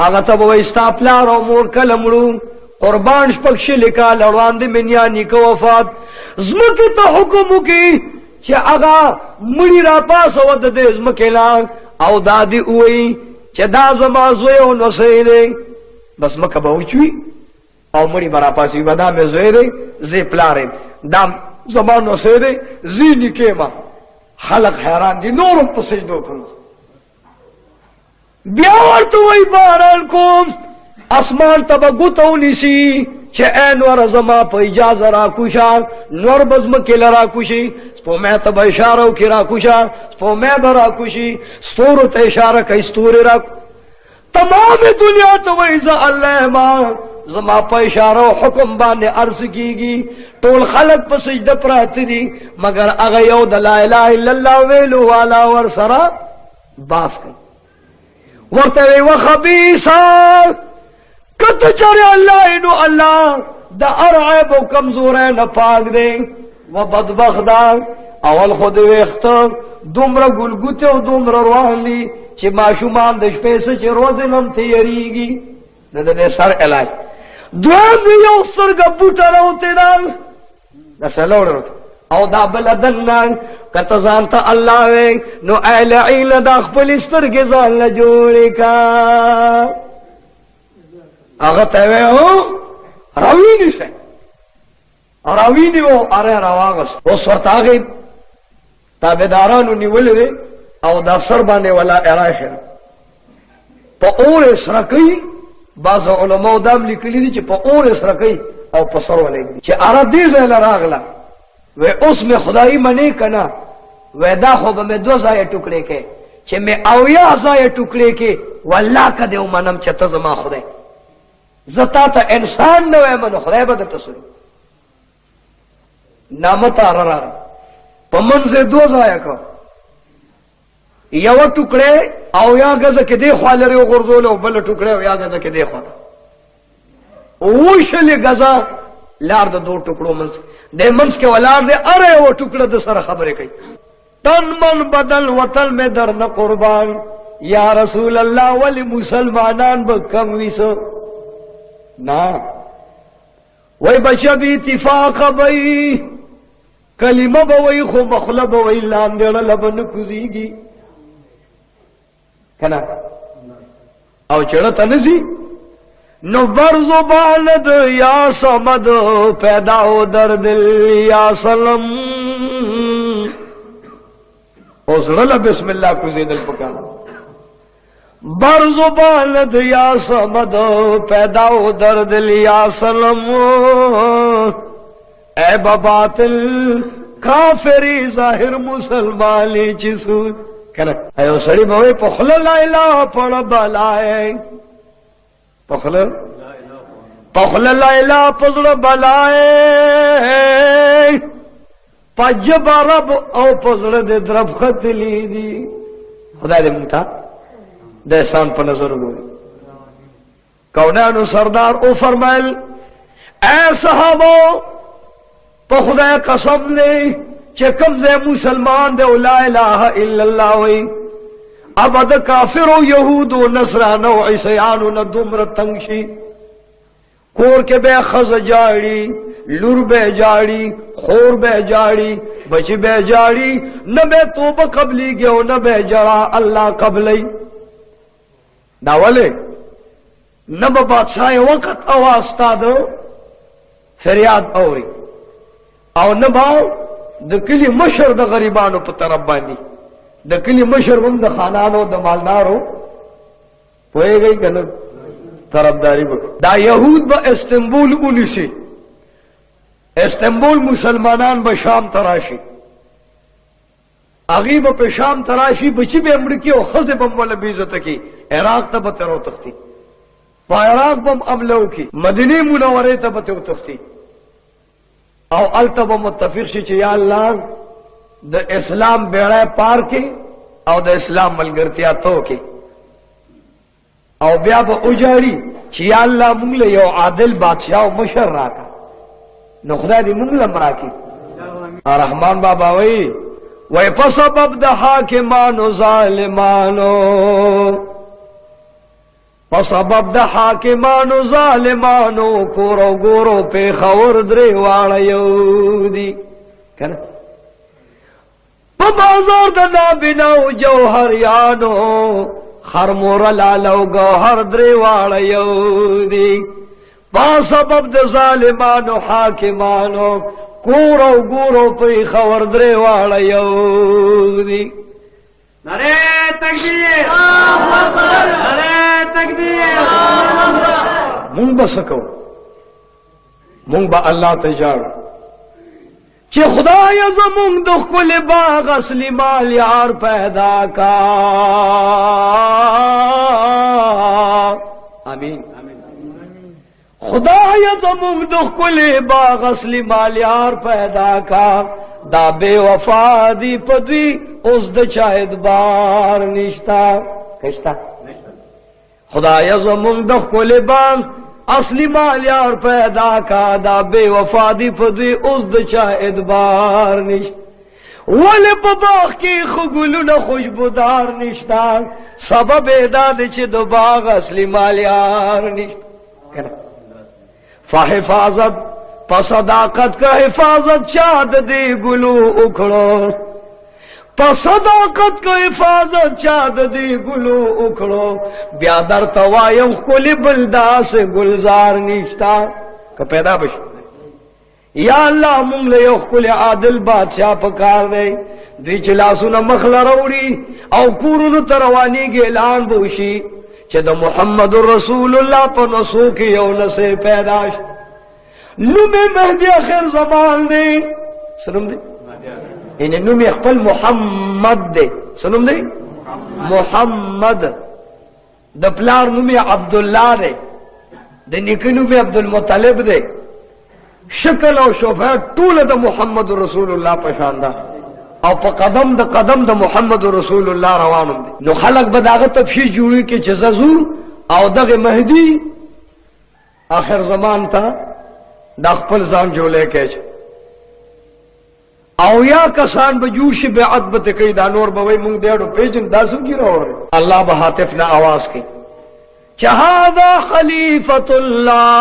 هغه ته وای ستا پلار او مور کله مړو قربان شپږ شلې کاله وړاندې منیا نیکه وفات زمکې ته حکم وکړي چې هغه مړي را پاسه د دې ځمکې لا او دادی وای چې دا زما زوی او نوسی دی بس مکه به وچوي او مړي به را پاسې به دا مې زوی دی زه پلار یم دا زما نوسی دی زه نیکه ما. خلق حیران دي نورم په سجدو کړو. بیا ورته وای باران کوم اسمان ته به ګوته ونیسي چې اے نور زما په اجازه را کوشه نور بزمکې له را کوشي سپومې ته به اشاره وکړي را کوشه سپومې به را کوشي ستورو ته اشاره کوي ستوري را تمام دنیا ته وای زه الله ما زما په اشاره او حکم باندې عرض کیږي. ټول خلق په سجده پراته دي مگر هغه یو د لا اله الا الله ویلو والا ور سره باس کوي. ورته وی وخبيثا کته چره الله نو الله د ارعب او کمزورې نه پاک دی و بدبخت اول خود وخته دومره ګلګوته او دومره رواني چې ماشومان د شپې سره روز نم تیریږي د سر علاج دوام یو سترګه بوټه راوته دا سلوړ او دا بلدن کته ځان ته الله وي نو اهل عیل د خپل سترګې ځان له جوړې کا. هغه ته وې راوی نشه راوی نیو اره راواغس اوس ورته هغه تابعدارانو نیولې او دا سر باندې ولا اراشه په اور سره کوي. بعض علماء دام لیکلي دي چې په اور سره کوي او په سر ولې چې اره دې ځای راغله و اوس مې خدای منی کنه و دا خو به مې 2 ځای ټوکړې کې چې مې او یا ځای ټوکړې کې والله کده ومنم چې ته زما خدای زتا ته انسان نه وای منو خدای به درته سوري نامتا را په منځه 2 ځای کو یو ټوکړې او یا غزه کې دی خالري غرزول او بل ټوکړې او یا غزه کې دی خو وشلې غزه لار د 2 ټوکړو منځ د منځ کې ولار دی اره و ټوکړه د سره خبرې کوي تن من بدل وطن میں در نہ قربان یا رسول اللہ ولی مسلمانان بکم ویسو نا وی بچہ بھی اتفاق بئی کلمہ بوئی خو مخلب بوئی لاندیڑ لبن کزیگی کنا او چڑتا نسی نو برزو بالد یا سمد پیدا ہو در دل یا سلم اوسرل بسم اللہ کو زیدل پکانا برزو بالد یا سمد پیدا ہو در دل یا سلم اے بباطل کافری ظاہر مسلمانی چسو کنا ایو سڑی بوئی پخل لا الہ پڑ بلائے پخل لا الہ پڑ بلائے پجب رب او پزړه د درب خط لیدي خدای دې مونږ ته د احسان په نظر وګوري. کونانو سردار او فرمایل اے صحابو په خدای قسم دې چې کوم ځای مسلمان دی لا اله الا الله وي ابد کافر او يهود او نصرانو او عیسیانو نه دومره تنگ شي کور کې به خز جاړي لور به جاړي خور به جاړي بچي به جاړي نه به توبه قبليږي او نه به جړه الله قبلي دا ولې نه به بادشاہ وخت اواز تادو فریاد اوري او نه به د کلی مشر د غریبانو په طرف باندې د کلی مشر هم د خانانو د مالدارو پوهیږي کنه طرفداری وکړي. دا يهود به استنبول ونیسي استنبول مسلمانان به شام تراشي اغي به په شام تراشي بچي به امریکي او خزه به مولا بیزته کی عراق ته به تر تختی په عراق به عملو کی مدینه منوره ته به تختی او التب متفق شي چې یا الله د اسلام بیړه پار کې او د اسلام ملګرتیا تو کې او بیا به اوجاړي چې یا الله موږ له یو عادل بادشاہ او مشر راکا نو خدای دې موږ لم راکي. رحمان بابا وای په سبب د حاکمانو ظالمانو په سبب د حاکمانو ظالمانو کورو ګورو په خور درې واړه یو دي کنه په بازار د نابیناو جوهریانو خرمور لالو گوهر درې واړه یو دي په سبب د ظالمانو حاکمانو کورو ګورو په خور درې واړه یو دي. نعرہ تکبیر اللہ اکبر نعرہ تکبیر اللہ اکبر. مونږ به څه کوو مونږ به الله ته ژاړو چې خدای زمونږ د ښکلي باغ اصلي مال یار پیدا کا امین خدای زمونږ د ښکلي باغ اصلي مال یار پیدا کا دا بے وفا دی پدوی اوس د چا ادبار نشتا کشتا خدای زمونږ د ښکلي باغ اصلی مال یار پیدا کا دا بے وفا دی پدوی اوس د چا ادبار نشتا ولی پا باغ کی خگلون خوشبودار نشتا سبب داد چه دو باغ اصلی مال یار نشتا فحفاظت پا صداقت کا حفاظت چاد دی گلو اکھڑو په صداقت کو حفاظت چا د دې ګلو وکړو بیا درته وایم ښکلي بل داسې ګلزار نشتا که پیدا بشي یا الله مونږ له یو ښکلي عادل بادشاه په کار دی دوی چې لاسونه مخ له راوړي او کورونو ته روانېږي اعلان به وشي چې د محمد رسول الله په نسو کې یو نسې پیدا شي نوم مهدي اخر زمان دی سنوم دی یعنی نوم خپل محمد دی سنوم دی محمد د پلار نوم عبدالله دی د نیکه نوم عبدالمطلب دی شکل او شوفه ټول د محمد رسول الله په شان ده او په قدم د محمد رسول الله روانم دي نو خلق به داغه تفشیش جوړي کې چې زو او دغه مهدي آخر زمان ته د خپل ځان جوړه کې او یا کسان به جوړ شي بیعت به کوي دا نور به وي مونږ دیړو پیجن داسو کی راوړ الله به هاتف نه आवाज کوي چې هاذا خلیفۃ الله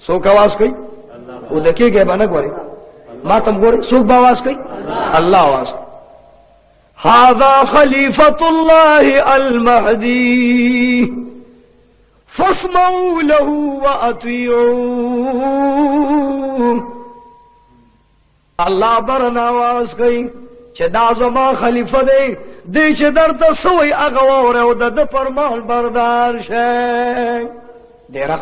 سوک आवाज کوي او دکیږي باندې ګوري ما تم ګوري سوک به आवाज کوي الله आवाज هذا خلیفۃ الله المهدی فاسمعوا له واطيعوا الله برنا आवाज کوي چې دا زما خلیفہ دی چې درته سوی هغه واوره او د فرمان بردار شي ډیر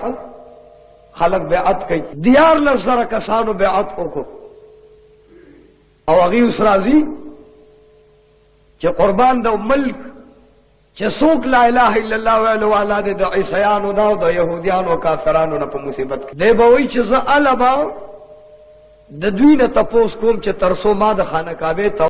خلق بیعت کوي دیار لسره کسانو بیعت وکړو او هغه اوس راځي چې قربان د ملک چې څوک لا اله الا الله ویلو والا د عیسایانو دا او د يهوديانو او کافرانو نه په مصیبت کې دی به وایي چې زه الابا د دوی نه تپوس کوم چې ترسو ما د خانه کعبه